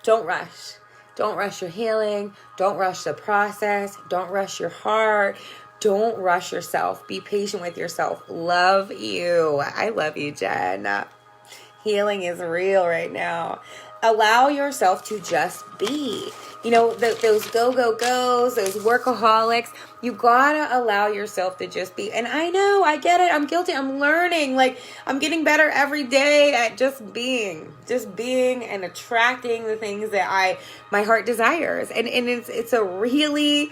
rush. Don't rush your healing. Don't rush the process. Don't rush your heart. Don't rush yourself. Be patient with yourself. Love you. I love you, Jen. Healing is real right now. Allow yourself to just be. Those go-go-goes, those workaholics, you gotta allow yourself to just be. And I know, I get it. I'm guilty. I'm learning. Like, I'm getting better every day at just being and attracting the things that my heart desires. And it's a really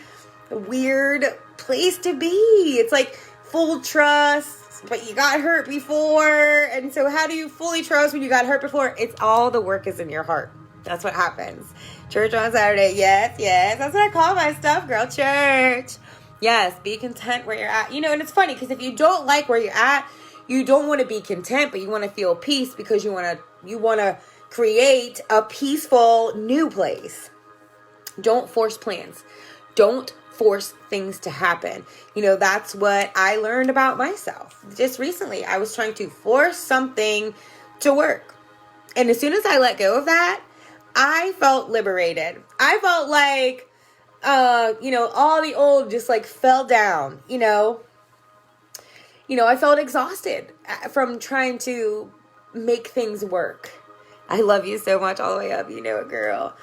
weird place to be. It's like full trust, but you got hurt before. And so how do you fully trust when you got hurt before? It's all the work is in your heart. That's what happens. Church on Saturday. Yes. That's what I call my stuff, girl. Church. Yes. Be content where you're at. And it's funny because if you don't like where you're at, you don't want to be content, but you want to feel peace because you want to create a peaceful new place. Don't force plans. Don't force things to happen. That's what I learned about myself. Just recently, I was trying to force something to work. And as soon as I let go of that, I felt liberated. I felt like, all the old just like fell down, I felt exhausted from trying to make things work. I love you so much all the way up. You know it, girl.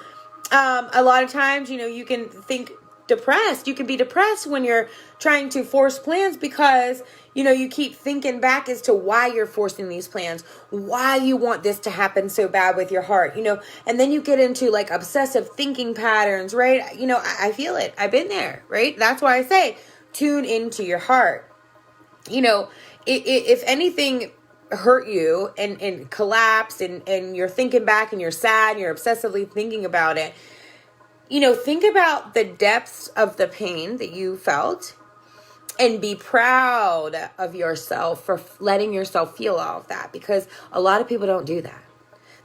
A lot of times, you can think depressed. You can be depressed when you're trying to force plans because, you keep thinking back as to why you're forcing these plans, why you want this to happen so bad with your heart, and then you get into like obsessive thinking patterns, right? I feel it. I've been there, right? That's why I say tune into your heart. If anything hurt you and collapsed and you're thinking back and you're sad and you're obsessively thinking about it, think about the depths of the pain that you felt and be proud of yourself for letting yourself feel all of that, because a lot of people don't do that.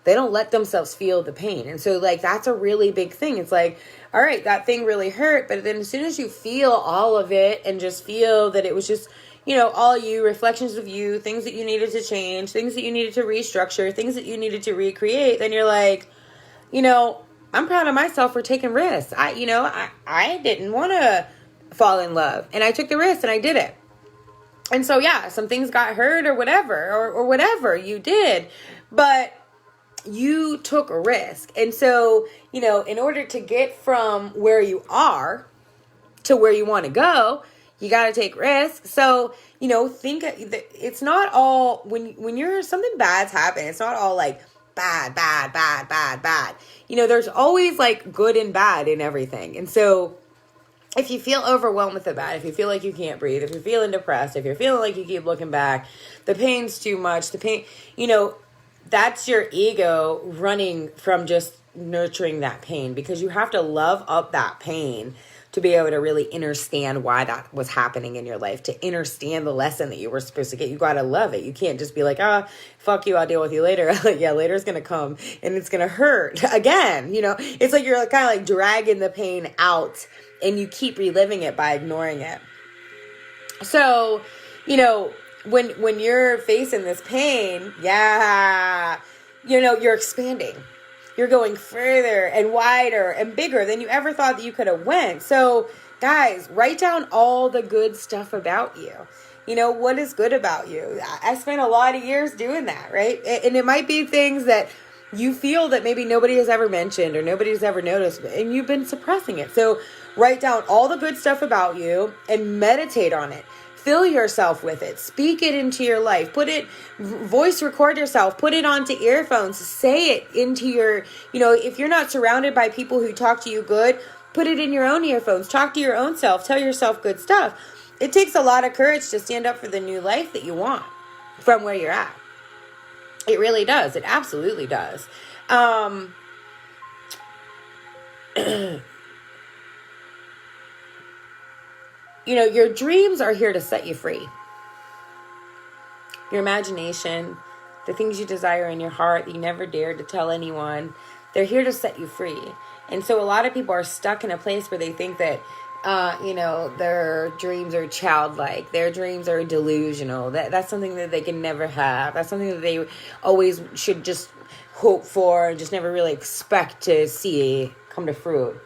They don't let themselves feel the pain. And so like, that's a really big thing. It's like, all right, that thing really hurt. But then as soon as you feel all of it and just feel that it was just, all you, reflections of you, things that you needed to change, things that you needed to restructure, things that you needed to recreate, then you're like, I'm proud of myself for taking risks. I didn't want to fall in love, and I took the risk and I did it. And so, yeah, some things got hurt or whatever, or whatever you did, but you took a risk. And so, in order to get from where you are to where you want to go, you got to take risks. So, think it's not all when you're something bad's happen. It's not all like bad. There's always like good and bad in everything. And so if you feel overwhelmed with the bad, if you feel like you can't breathe, if you're feeling depressed, if you're feeling like you keep looking back, the pain's too much, that's your ego running from just nurturing that pain, because you have to love up that pain to be able to really understand why that was happening in your life, to understand the lesson that you were supposed to get. You got to love it. You can't just be like, fuck you, I'll deal with you later. Yeah, later's going to come and it's going to hurt again. It's like you're kind of like dragging the pain out and you keep reliving it by ignoring it. So, when you're facing this pain, you're expanding. You're going further and wider and bigger than you ever thought that you could have went. So, guys, write down all the good stuff about you. What is good about you? I spent a lot of years doing that, right? And it might be things that you feel that maybe nobody has ever mentioned or nobody's ever noticed, and you've been suppressing it. So write down all the good stuff about you and meditate on it. Fill yourself with it. Speak it into your life. Voice record yourself. Put it onto earphones. Say it into your, if you're not surrounded by people who talk to you good, put it in your own earphones. Talk to your own self. Tell yourself good stuff. It takes a lot of courage to stand up for the new life that you want from where you're at. It really does. It absolutely does. Your dreams are here to set you free. Your imagination, the things you desire in your heart that you never dared to tell anyone, they're here to set you free. And so a lot of people are stuck in a place where they think that, their dreams are childlike. Their dreams are delusional. That's something that they can never have. That's something that they always should just hope for and just never really expect to see come to fruit.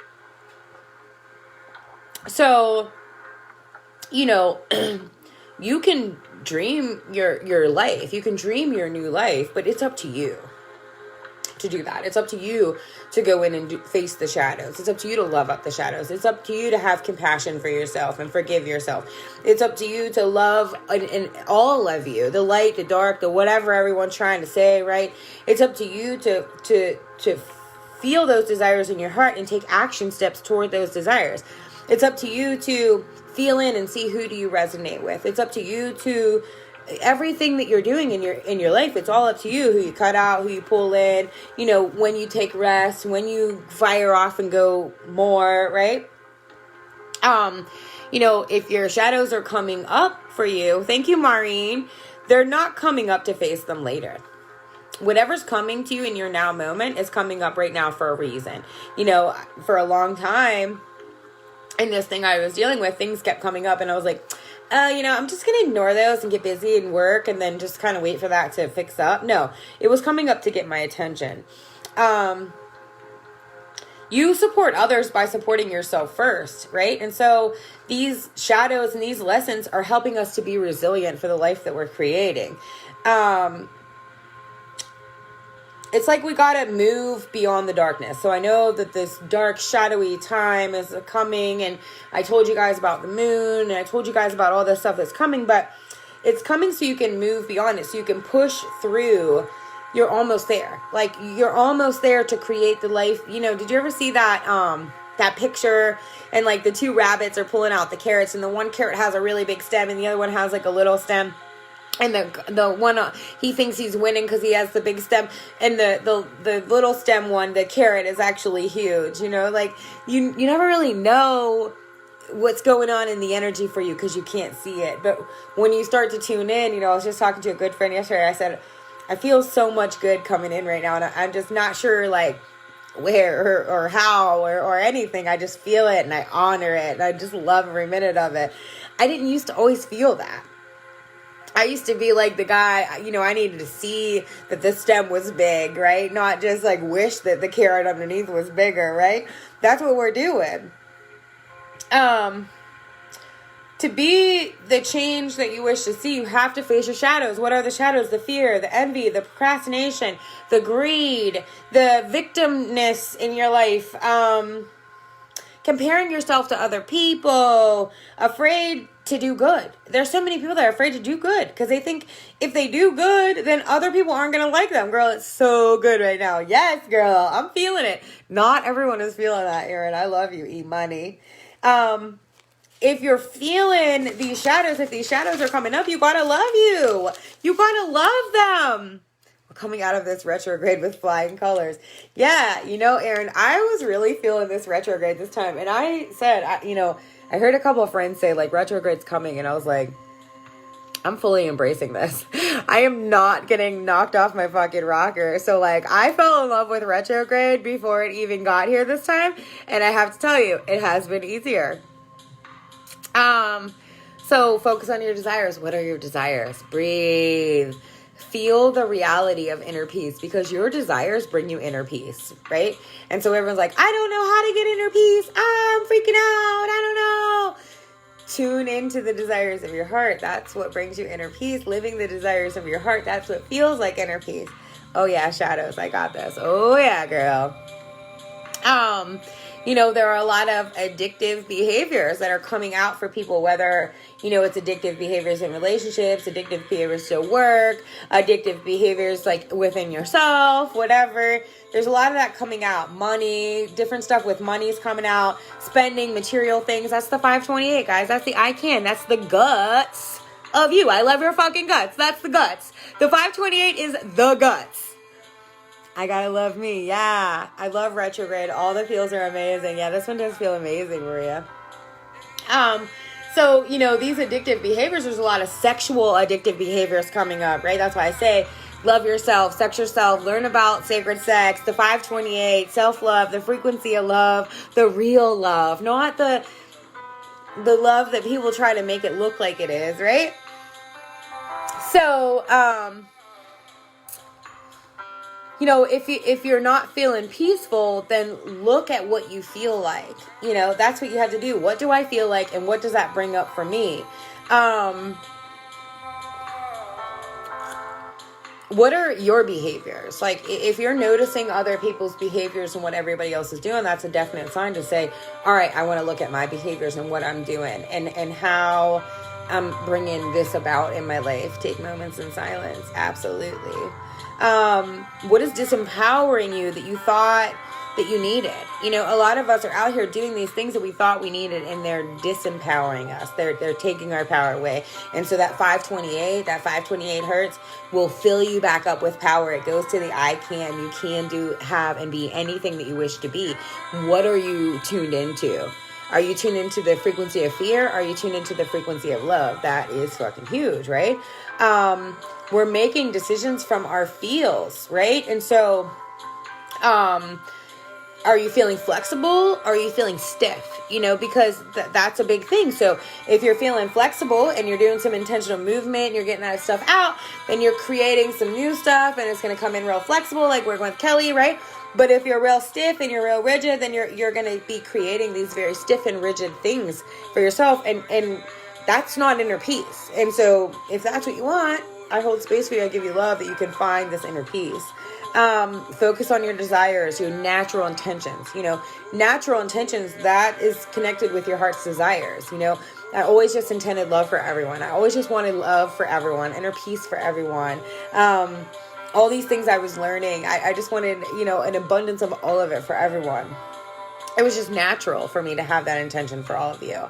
So, you can dream your life. You can dream your new life, but it's up to you to do that. It's up to you to go in and face the shadows. It's up to you to love up the shadows. It's up to you to have compassion for yourself and forgive yourself. It's up to you to love and all of you, the light, the dark, the whatever everyone's trying to say, right? It's up to you to feel those desires in your heart and take action steps toward those desires. It's up to you to feel in and see who do you resonate with. It's up to you to everything that you're doing in your life. It's all up to you, who you cut out, who you pull in, when you take rest, when you fire off and go more, right? If your shadows are coming up for you, thank you, Maureen, they're not coming up to face them later. Whatever's coming to you in your now moment is coming up right now for a reason. For a long time, in this thing I was dealing with, things kept coming up and I was like, I'm just going to ignore those and get busy and work and then just kind of wait for that to fix up. No, it was coming up to get my attention. You support others by supporting yourself first, right? And so these shadows and these lessons are helping us to be resilient for the life that we're creating. it's like we gotta move beyond the darkness. So I know that this dark, shadowy time is coming, and I told you guys about the moon, and I told you guys about all this stuff that's coming, but it's coming so you can move beyond it, so you can push through. You're almost there. Like, you're almost there to create the life. You know, did you ever see that picture, and like the two rabbits are pulling out the carrots, and the one carrot has a really big stem and the other one has like a little stem, and the one he thinks he's winning because he has the big stem, and the little stem one, the carrot, is actually huge. You know, like you never really know what's going on in the energy for you because you can't see it. But when you start to tune in, you know, I was just talking to a good friend yesterday. I said, I feel so much good coming in right now, and I'm just not sure like where or how or anything. I just feel it, and I honor it, and I just love every minute of it. I didn't used to always feel that. I used to be like the guy, you know, I needed to see that the stem was big, right? Not just like wish that the carrot underneath was bigger, right? That's what we're doing. To be the change that you wish to see, you have to face your shadows. What are the shadows? The fear, the envy, the procrastination, the greed, the victimness in your life, comparing yourself to other people, afraid to do good. There's so many people that are afraid to do good because they think if they do good, then other people aren't going to like them. Girl, it's so good right now. Yes, girl, I'm feeling it. Not everyone is feeling that, Erin. I love you, E-Money. If you're feeling these shadows, if these shadows are coming up, you gotta love you. You gotta love them. We're coming out of this retrograde with flying colors. Yeah, you know, Erin, I was really feeling this retrograde this time. And I said, I heard a couple of friends say, like, retrograde's coming. And I was like, I'm fully embracing this. I am not getting knocked off my fucking rocker. So, like, I fell in love with retrograde before it even got here this time. And I have to tell you, it has been easier. So focus on your desires. What are your desires? Breathe. Feel the reality of inner peace, because your desires bring you inner peace, right? And so everyone's like, I don't know how to get inner peace. I'm freaking out. I don't know. Tune into the desires of your heart. That's what brings you inner peace. Living the desires of your heart. That's what feels like inner peace. Oh yeah, shadows. I got this. Oh yeah, girl. You know, there are a lot of addictive behaviors that are coming out for people, whether, you know, it's addictive behaviors in relationships, addictive behaviors to work, addictive behaviors like within yourself, whatever. There's a lot of that coming out. Money, different stuff with money is coming out. Spending, material things. That's the 528, guys. That's the I can. That's the guts of you. I love your fucking guts. That's the guts. The 528 is the guts. I gotta love me. Yeah. I love retrograde. All the feels are amazing. Yeah, this one does feel amazing, Maria. So, you know, these addictive behaviors, there's a lot of sexual addictive behaviors coming up, right? That's why I say love yourself, sex yourself, learn about sacred sex, the 528, self-love, the frequency of love, the real love, not the love that people try to make it look like it is, right? So, you know, if you're not feeling peaceful, then look at what you feel like. You know, that's what you have to do. What do I feel like, and what does that bring up for me? What are your behaviors? Like, if you're noticing other people's behaviors and what everybody else is doing, that's a definite sign to say, all right, I want to look at my behaviors and what I'm doing and how I'm bringing this about in my life. Take moments in silence. Absolutely. What is disempowering you that you thought that you needed? You know, a lot of us are out here doing these things that we thought we needed, and they're disempowering us. They're taking our power away. And so that 528 hertz will fill you back up with power. It goes to the I can. You can do, have, and be anything that you wish to be. What are you tuned into? Are you tuned into the frequency of fear? Are you tuned into the frequency of love? That is fucking huge, right? We're making decisions from our feels, right? And so, are you feeling flexible? Are you feeling stiff? You know, because that's a big thing. So if you're feeling flexible and you're doing some intentional movement and you're getting that stuff out, then you're creating some new stuff and it's going to come in real flexible, like working with Kelly, right? But if you're real stiff and you're real rigid, then you're going to be creating these very stiff and rigid things for yourself. And that's not inner peace. And so if that's what you want, I hold space for you. I give you love that you can find this inner peace. Focus on your desires, your natural intentions. Natural intentions, that is connected with your heart's desires. I always just intended love for everyone. I always just wanted love for everyone, inner peace for everyone. All these things I was learning, I just wanted, an abundance of all of it for everyone. It was just natural for me to have that intention for all of you.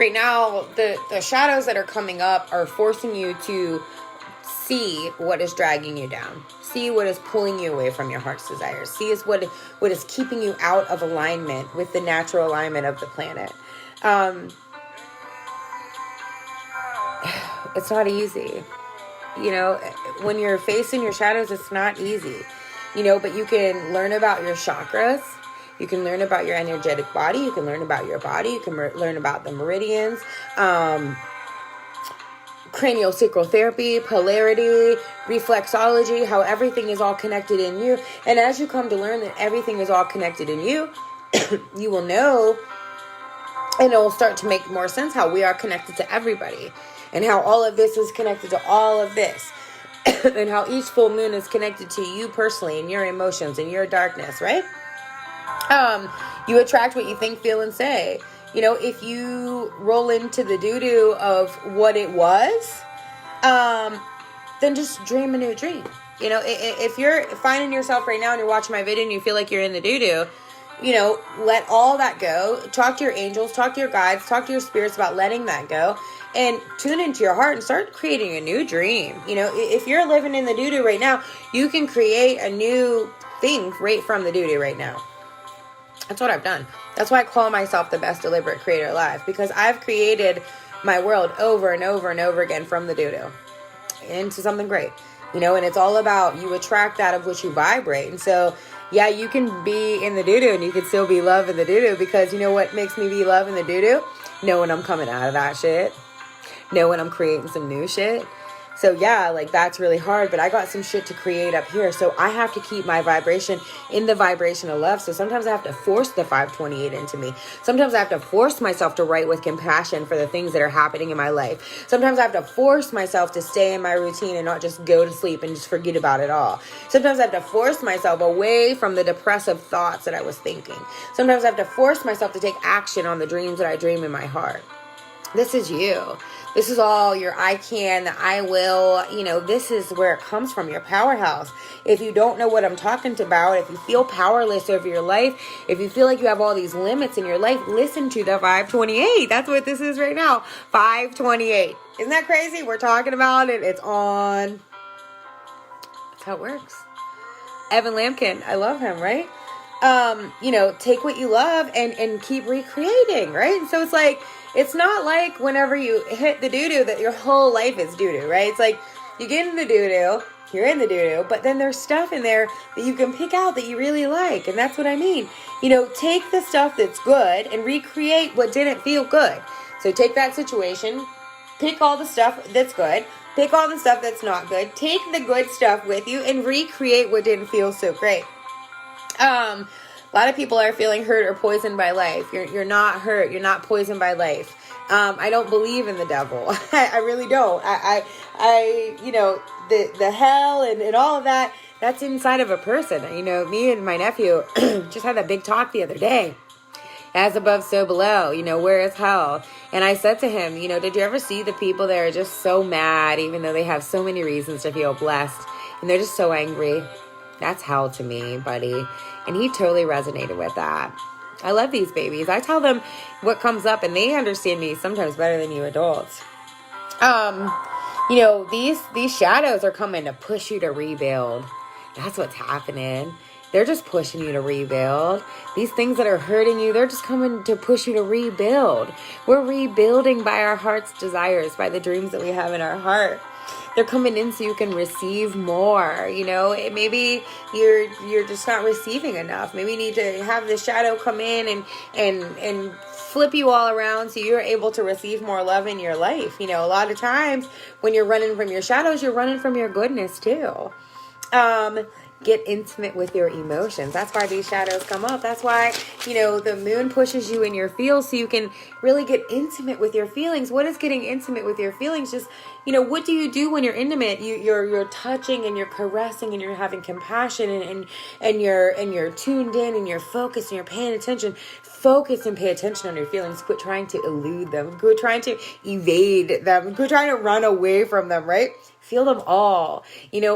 Right now, the shadows that are coming up are forcing you to see what is dragging you down. See what is pulling you away from your heart's desires. See what is keeping you out of alignment with the natural alignment of the planet. It's not easy. When you're facing your shadows, it's not easy. But you can learn about your chakras. You can learn about your energetic body. You can learn about your body. You can learn about the meridians, craniosacral therapy, polarity, reflexology, how everything is all connected in you. And as you come to learn that everything is all connected in you, you will know, and it will start to make more sense how we are connected to everybody, and how all of this is connected to all of this, and how each full moon is connected to you personally and your emotions and your darkness, right? You attract what you think, feel, and say. If you roll into the doo-doo of what it was, then just dream a new dream. If you're finding yourself right now and you're watching my video and you feel like you're in the doo-doo, let all that go. Talk to your angels, talk to your guides, talk to your spirits about letting that go, and tune into your heart and start creating a new dream. If you're living in the doo-doo right now, you can create a new thing right from the doo-doo right now. That's what I've done. That's why I call myself the best deliberate creator alive, because I've created my world over and over and over again from the doo-doo into something great, and it's all about you attract that of which you vibrate. And so, yeah, you can be in the doo-doo and you can still be love in the doo-doo, because you know what makes me be love in the doo-doo? Know when I'm coming out of that shit. Know when I'm creating some new shit. So yeah, that's really hard, but I got some shit to create up here. So I have to keep my vibration in the vibration of love. So sometimes I have to force the 528 into me. Sometimes I have to force myself to write with compassion for the things that are happening in my life. Sometimes I have to force myself to stay in my routine and not just go to sleep and just forget about it all. Sometimes I have to force myself away from the depressive thoughts that I was thinking. Sometimes I have to force myself to take action on the dreams that I dream in my heart. This is you. This is all your I can, the I will, this is where it comes from, your powerhouse. If you don't know what I'm talking about, if you feel powerless over your life, if you feel like you have all these limits in your life, listen to the 528. That's what this is right now. 528. Isn't that crazy? We're talking about it. It's on. That's how it works. Evan Lampkin. I love him, right? Take what you love and keep recreating, right? So it's not like whenever you hit the doo-doo that your whole life is doo-doo, right? It's like you get in the doo-doo, you're in the doo-doo, but then there's stuff in there that you can pick out that you really like. And that's what I mean. Take the stuff that's good and recreate what didn't feel good. So take that situation, pick all the stuff that's good, pick all the stuff that's not good, take the good stuff with you and recreate what didn't feel so great. A lot of people are feeling hurt or poisoned by life. You're not hurt. You're not poisoned by life. I don't believe in the devil. I really don't. The hell and all of that, that's inside of a person. Me and my nephew just had that big talk the other day. As above, so below, where is hell? And I said to him, did you ever see the people that are just so mad, even though they have so many reasons to feel blessed, and they're just so angry? That's hell to me, buddy. And he totally resonated with that. I love these babies. I tell them what comes up and they understand me sometimes better than you adults. These shadows are coming to push you to rebuild. That's what's happening. They're just pushing you to rebuild. These things that are hurting you, they're just coming to push you to rebuild. We're rebuilding by our heart's desires, by the dreams that we have in our heart. They're coming in so you can receive more. Maybe you're just not receiving enough. Maybe you need to have the shadow come in and flip you all around so you're able to receive more love in your life. A lot of times when you're running from your shadows, you're running from your goodness too. get intimate with your emotions. That's why these shadows come up. That's why, the moon pushes you in your feels so you can really get intimate with your feelings. What is getting intimate with your feelings? Just, what do you do when you're intimate? You're touching and you're caressing and you're having compassion and you're tuned in and you're focused and you're paying attention. Focus and pay attention on your feelings. Quit trying to elude them. Quit trying to evade them. Quit trying to run away from them, right? Feel them all,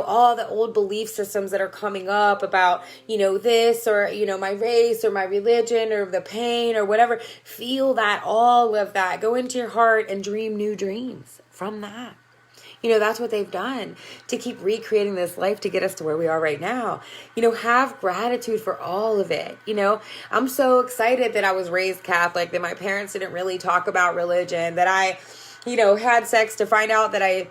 all the old belief systems that are coming up about, this or, my race or my religion or the pain or whatever. Feel that, all of that. Go into your heart and dream new dreams from that. That's what they've done to keep recreating this life to get us to where we are right now. Have gratitude for all of it. I'm so excited that I was raised Catholic, that my parents didn't really talk about religion, that I, had sex to find out that I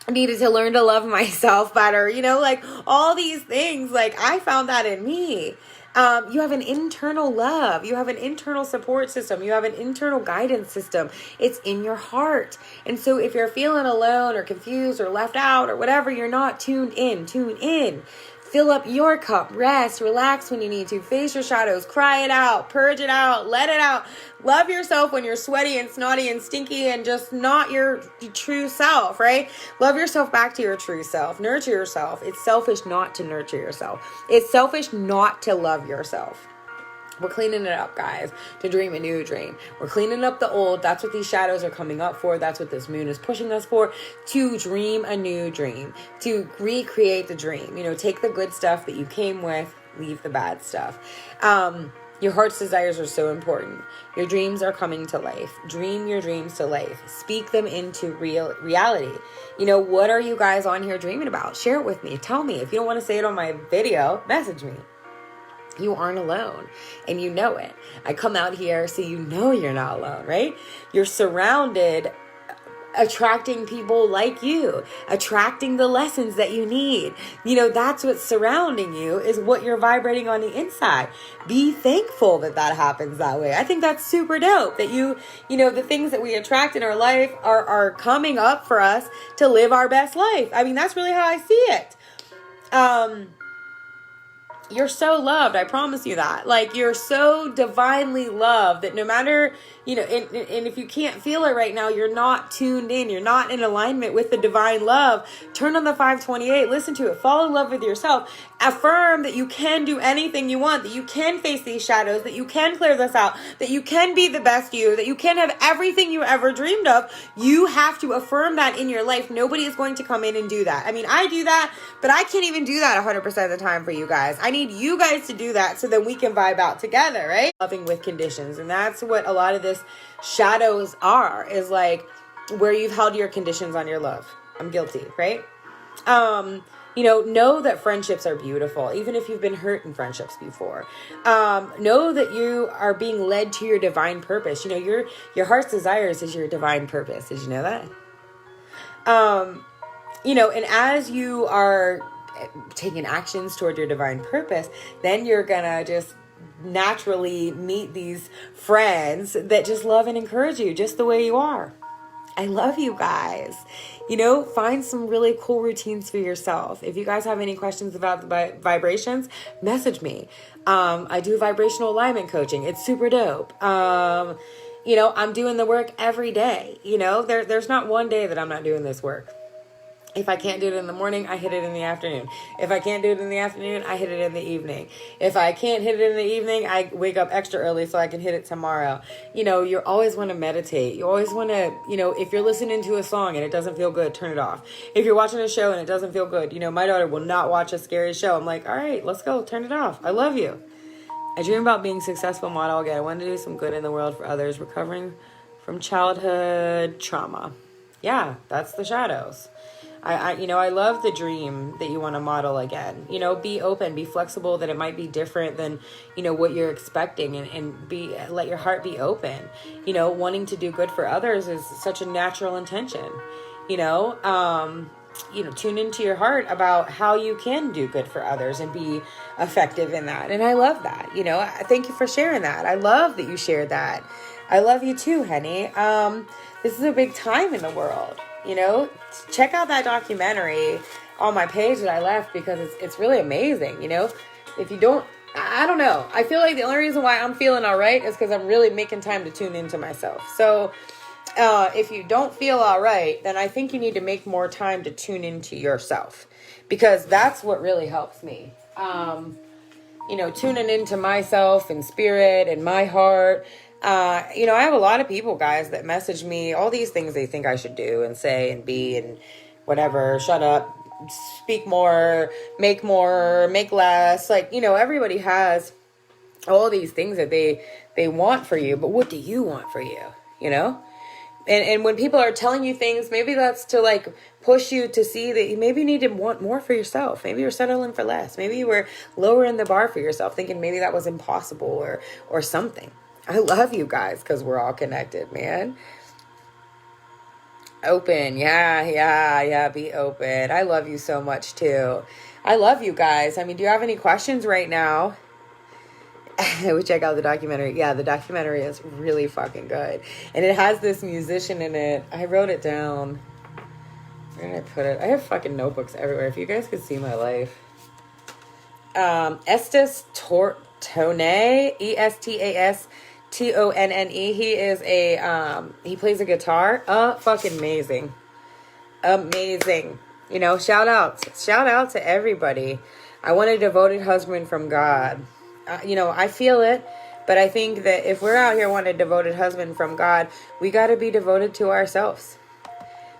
needed to learn to love myself better, like all these things. Like, I found that in me. You have an internal love. You have an internal support system. You have an internal guidance system. It's in your heart. And so if you're feeling alone or confused or left out or whatever, you're not tuned in. Tune in. Fill up your cup. Rest. Relax when you need to. Face your shadows. Cry it out. Purge it out. Let it out. Love yourself when you're sweaty and snotty and stinky and just not your true self, right? Love yourself back to your true self. Nurture yourself. It's selfish not to nurture yourself. It's selfish not to love yourself. We're cleaning it up, guys, to dream a new dream. We're cleaning up the old. That's what these shadows are coming up for. That's what this moon is pushing us for, to dream a new dream, to recreate the dream. Take the good stuff that you came with, leave the bad stuff. Your heart's desires are so important. Your dreams are coming to life. Dream your dreams to life. Speak them into reality. What are you guys on here dreaming about? Share it with me. Tell me. If you don't want to say it on my video, message me. You aren't alone, and you know it. I come out here so you know you're not alone, right? You're surrounded, attracting people like you, attracting the lessons that you need. That's what's surrounding you, is what you're vibrating on the inside. Be thankful that happens that way. I think that's super dope that the things that we attract in our life are coming up for us to live our best life. I mean, that's really how I see it. You're so loved. I promise you that. Like, you're so divinely loved that no matter, and if you can't feel it right now, you're not tuned in. You're not in alignment with the divine love. Turn on the 528. Listen to it. Fall in love with yourself. Affirm that you can do anything you want, that you can face these shadows, that you can clear this out, that you can be the best you, that you can have everything you ever dreamed of. You have to affirm that in your life. Nobody is going to come in and do that. I mean, I do that, but I can't even do that 100% of the time for you guys. I need you guys to do that so then we can vibe out together, right? Loving with conditions. And that's what a lot of this shadows is like, where you've held your conditions on your love. I'm guilty, right? Know that friendships are beautiful, even if you've been hurt in friendships before. Know that you are being led to your divine purpose. Your heart's desires is your divine purpose. Did you know that? And as you are taking actions toward your divine purpose, then you're gonna just naturally meet these friends that just love and encourage you just the way you are. I love you guys. Find some really cool routines for yourself. If you guys have any questions about the vibrations, message me. I do vibrational alignment coaching. It's super dope. I'm doing the work every day. There's not one day that I'm not doing this work. If I can't do it in the morning, I hit it in the afternoon. If I can't do it in the afternoon, I hit it in the evening. If I can't hit it in the evening, I wake up extra early so I can hit it tomorrow. You always want to meditate. You always want to, if you're listening to a song and it doesn't feel good, turn it off. If you're watching a show and it doesn't feel good, my daughter will not watch a scary show. I'm like, all right, let's go. Turn it off. I love you. I dream about being a successful model again. I want to do some good in the world for others, recovering from childhood trauma. Yeah, that's the shadows. I love the dream that you want to model again. Be open, be flexible, that it might be different than, what you're expecting, and let your heart be open. Wanting to do good for others is such a natural intention. Tune into your heart about how you can do good for others and be effective in that. And I love that. Thank you for sharing that. I love that you shared that. I love you too, honey. This is a big time in the world. Check out that documentary. on my page that I left because it's really amazing, you know? If you don't, I don't know. I feel like the only reason why I'm feeling all right is because I'm really making time to tune into myself. So if you don't feel all right, then I think you need to make more time to tune into yourself, because that's what really helps me. You know, tuning into myself and spirit and my heart. You know, I have a lot of people, guys, that message me all these things they think I should do and say and be and whatever. Shut up, speak more, make less. Like, you know, everybody has all these things that they want for you, but what do you want for you, you know? And when people are telling you things, maybe that's to like push you to see that you maybe need to want more for yourself. Maybe you're settling for less. Maybe you were lowering the bar for yourself, thinking maybe that was impossible or something. I love you guys because we're all connected, man. Open. Yeah. Be open. I love you so much too. I love you guys. I mean, do you have any questions right now? We check out the documentary. Yeah, the documentary is really fucking good. And it has this musician in it. I wrote it down. Where did I put it? I have fucking notebooks everywhere. If you guys could see my life. Estes Tortone. Estanne. He is he plays a guitar. Fucking amazing. Amazing. You know, shout out to everybody. I want a devoted husband from God. You know, I feel it, but I think that if we're out here wanting a devoted husband from God, we got to be devoted to ourselves.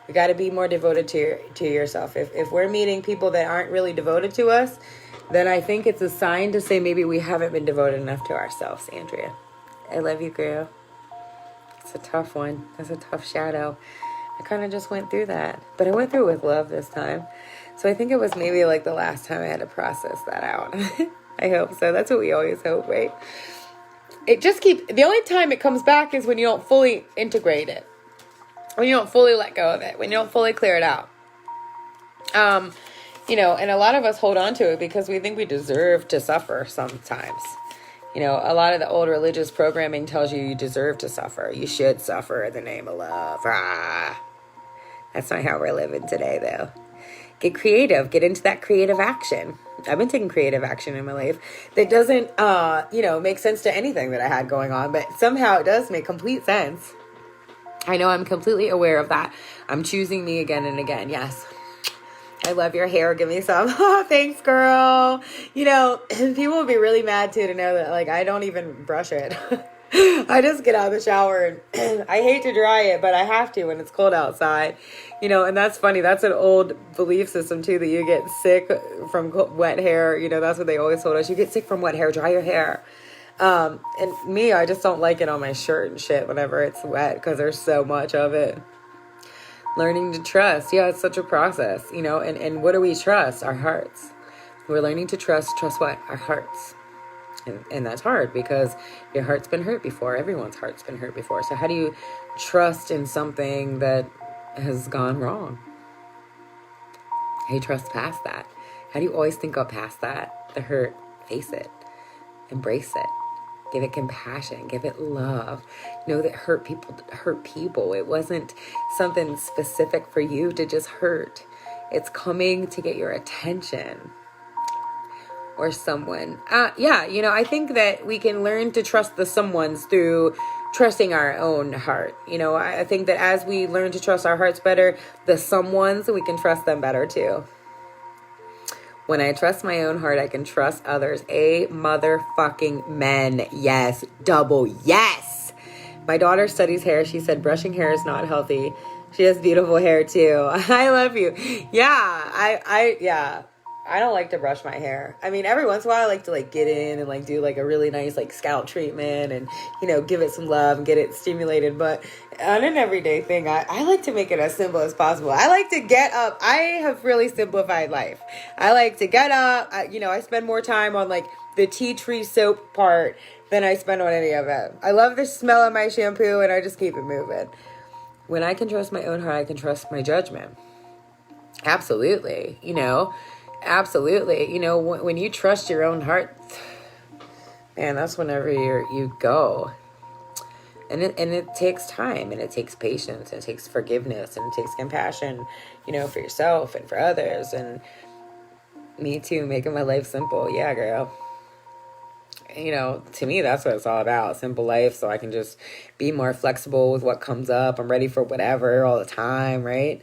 We got to be more devoted to yourself. If we're meeting people that aren't really devoted to us, then I think it's a sign to say maybe we haven't been devoted enough to ourselves, Andrea. I love you, girl. It's a tough one. That's a tough shadow. I kind of just went through that, but I went through it with love this time. So I think it was maybe like the last time I had to process that out. I hope so. That's what we always hope, right? The only time it comes back is when you don't fully integrate it. When you don't fully let go of it. When you don't fully clear it out. You know, and a lot of us hold on to it because we think we deserve to suffer sometimes. You know, a lot of the old religious programming tells you deserve to suffer. You should suffer in the name of love. That's not how we're living today, though. Get creative. Get into that creative action. I've been taking creative action in my life that doesn't, you know, make sense to anything that I had going on, but somehow it does make complete sense. I know I'm completely aware of that. I'm choosing me again and again. Yes. I love your hair. Give me some. Oh, thanks, girl. You know, people will be really mad too to know that, like, I don't even brush it. I just get out of the shower and I hate to dry it, but I have to when it's cold outside, you know, and that's funny. That's an old belief system too, that you get sick from wet hair. You know, that's what they always told us. You get sick from wet hair, dry your hair. And me, I just don't like it on my shirt and shit whenever it's wet because there's so much of it. Learning to trust. Yeah, it's such a process, you know, and what do we trust? Our hearts. We're learning to trust what? Our hearts. And that's hard because your heart's been hurt before. Everyone's heart's been hurt before. So how do you trust in something that has gone wrong? How do you trust past that? How do you always think of past that? The hurt, face it, embrace it, give it compassion, give it love. Know that hurt people. It wasn't something specific for you to just hurt. It's coming to get your attention. Or someone. Yeah, you know, I think that we can learn to trust the someones through trusting our own heart. You know, I think that as we learn to trust our hearts better, the someones, we can trust them better too. When I trust my own heart, I can trust others. A motherfucking men. Yes. Double yes. My daughter studies hair. She said brushing hair is not healthy. She has beautiful hair too. I love you. Yeah, yeah. I don't like to brush my hair. I mean, every once in a while I like to like get in and like do like a really nice like scalp treatment and, you know, give it some love and get it stimulated. But on an everyday thing, I like to make it as simple as possible. I like to get up. I have really simplified life. I like to get up. I spend more time on like the tea tree soap part than I spend on any of it. I love the smell of my shampoo and I just keep it moving. When I can trust my own heart, I can trust my judgment. Absolutely. You know, absolutely. You know, when you trust your own heart, man, that's whenever you go. And it takes time, and it takes patience, and it takes forgiveness, and it takes compassion, for yourself and for others. And me too, making my life simple. Yeah, girl. To me, that's what it's all about. Simple life, so I can just be more flexible with what comes up. I'm ready for whatever all the time, right?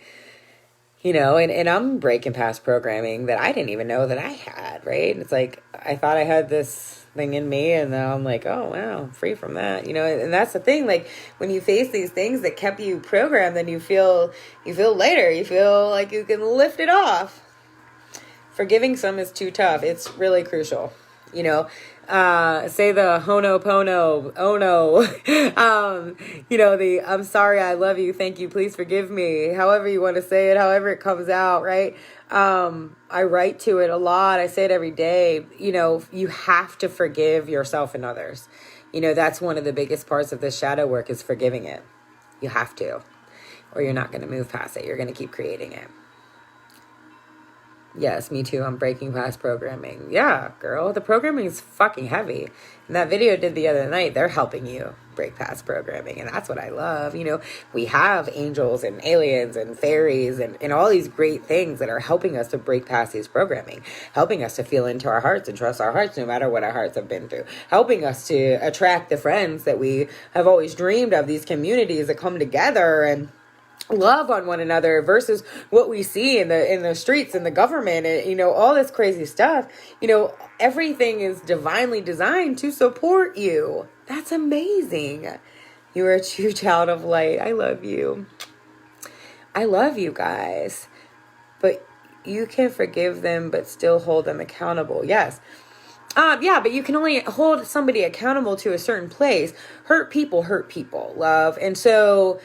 And I'm breaking past programming that I didn't even know that I had, right? It's like, I thought I had this thing in me, and now I'm like, oh, wow, free from that, and that's the thing. Like, when you face these things that kept you programmed, then you feel lighter. You feel like you can lift it off. Forgiving some is too tough. It's really crucial, say the Ho'oponopono, oh no, the I'm sorry, I love you, thank you, please forgive me, however you want to say it, however it comes out, right? I write to it a lot. I say it every day. You have to forgive yourself and others. That's one of the biggest parts of this shadow work, is forgiving it. You have to, or you're not going to move past it. You're going to keep creating it. Yes, me too. I'm breaking past programming. Yeah, girl. The programming is fucking heavy. And that video I did the other night, they're helping you break past programming. And that's what I love. We have angels and aliens and fairies and all these great things that are helping us to break past these programming, helping us to feel into our hearts and trust our hearts no matter what our hearts have been through, helping us to attract the friends that we have always dreamed of, these communities that come together and love on one another versus what we see in the streets and the government and all this crazy stuff. Everything is divinely designed to support you. That's amazing. You are a true child of light. I love you. I love you guys. But you can forgive them but still hold them accountable. Yes. Yeah, but you can only hold somebody accountable to a certain place. Hurt people, love. And so,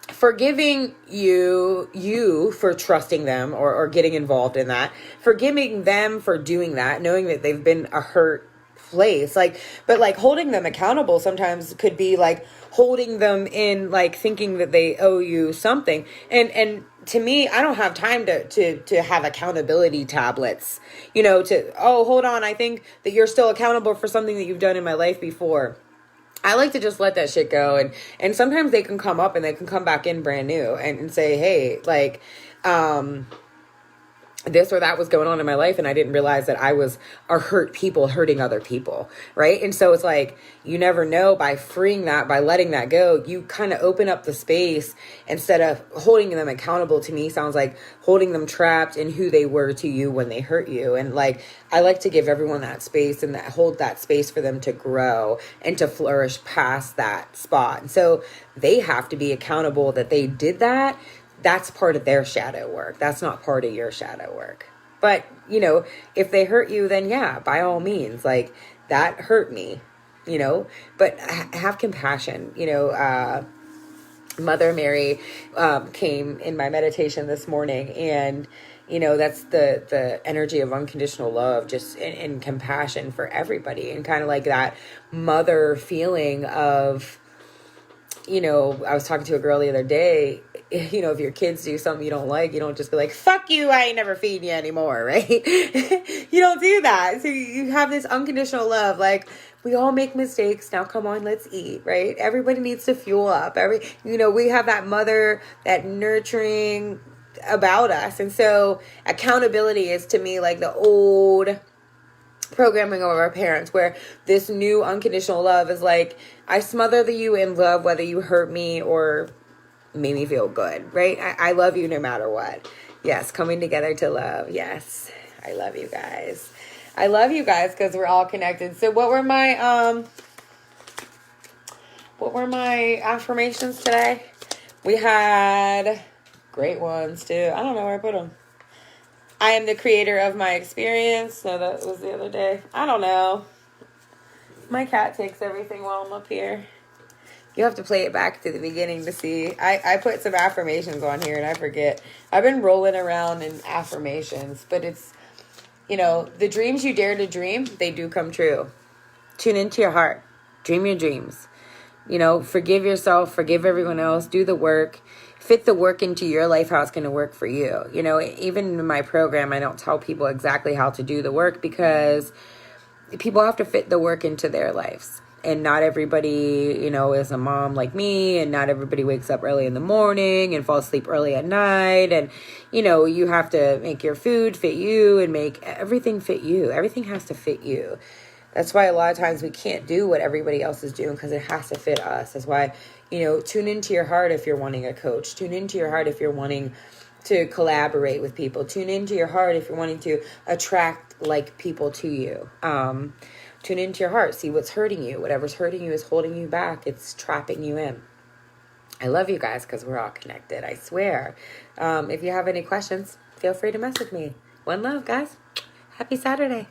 forgiving you for trusting them or getting involved in that, forgiving them for doing that, knowing that they've been a hurt place, but holding them accountable sometimes could be like holding them in, like thinking that they owe you something. And to me, I don't have time to have accountability tablets, hold on, I think that you're still accountable for something that you've done in my life before. I like to just let that shit go. And sometimes they can come up and they can come back in brand new and say, hey, this or that was going on in my life, and I didn't realize that I was a hurt people hurting other people, right? And so it's like, you never know, by freeing that, by letting that go, you kind of open up the space. Instead of holding them accountable, to me sounds like holding them trapped in who they were to you when they hurt you. And I like to give everyone that space and hold that space for them to grow and to flourish past that spot. And so they have to be accountable that they did that. That's part of their shadow work. That's not part of your shadow work. But, if they hurt you, then yeah, by all means, that hurt me, but have compassion. Mother Mary came in my meditation this morning, and that's the energy of unconditional love, just in compassion for everybody, and kind of like that mother feeling of, I was talking to a girl the other day, if your kids do something you don't like, you don't just be like, fuck you, I ain't never feeding you anymore, right? You don't do that. So you have this unconditional love, we all make mistakes. Now, come on, let's eat, right? Everybody needs to fuel up. We have that mother, that nurturing about us. And so accountability is, to me, like the old programming of our parents, where this new unconditional love is like, I smother you in love, whether you hurt me or made me feel good, right? I love you no matter what. Yes, coming together to love. Yes, I love you guys. I love you guys because we're all connected. So what were my affirmations today? We had great ones too. I don't know where I put them. I am the creator of my experience. No, that was the other day. I don't know. My cat takes everything while I'm up here. You have to play it back to the beginning to see. I put some affirmations on here and I forget. I've been rolling around in affirmations, but it's, the dreams you dare to dream, they do come true. Tune into your heart. Dream your dreams. Forgive yourself, forgive everyone else, do the work. Fit the work into your life, how it's going to work for you. Even in my program, I don't tell people exactly how to do the work because people have to fit the work into their lives. And not everybody, you know, is a mom like me, and not everybody wakes up early in the morning and falls asleep early at night. And, you know, you have to make your food fit you and make everything fit you. Everything has to fit you. That's why a lot of times we can't do what everybody else is doing, because it has to fit us. That's why, you know, tune into your heart if you're wanting a coach. Tune into your heart if you're wanting to collaborate with people. Tune into your heart if you're wanting to attract like people to you. Tune into your heart. See what's hurting you. Whatever's hurting you is holding you back. It's trapping you in. I love you guys because we're all connected. I swear. If you have any questions, feel free to message me. One love, guys. Happy Saturday.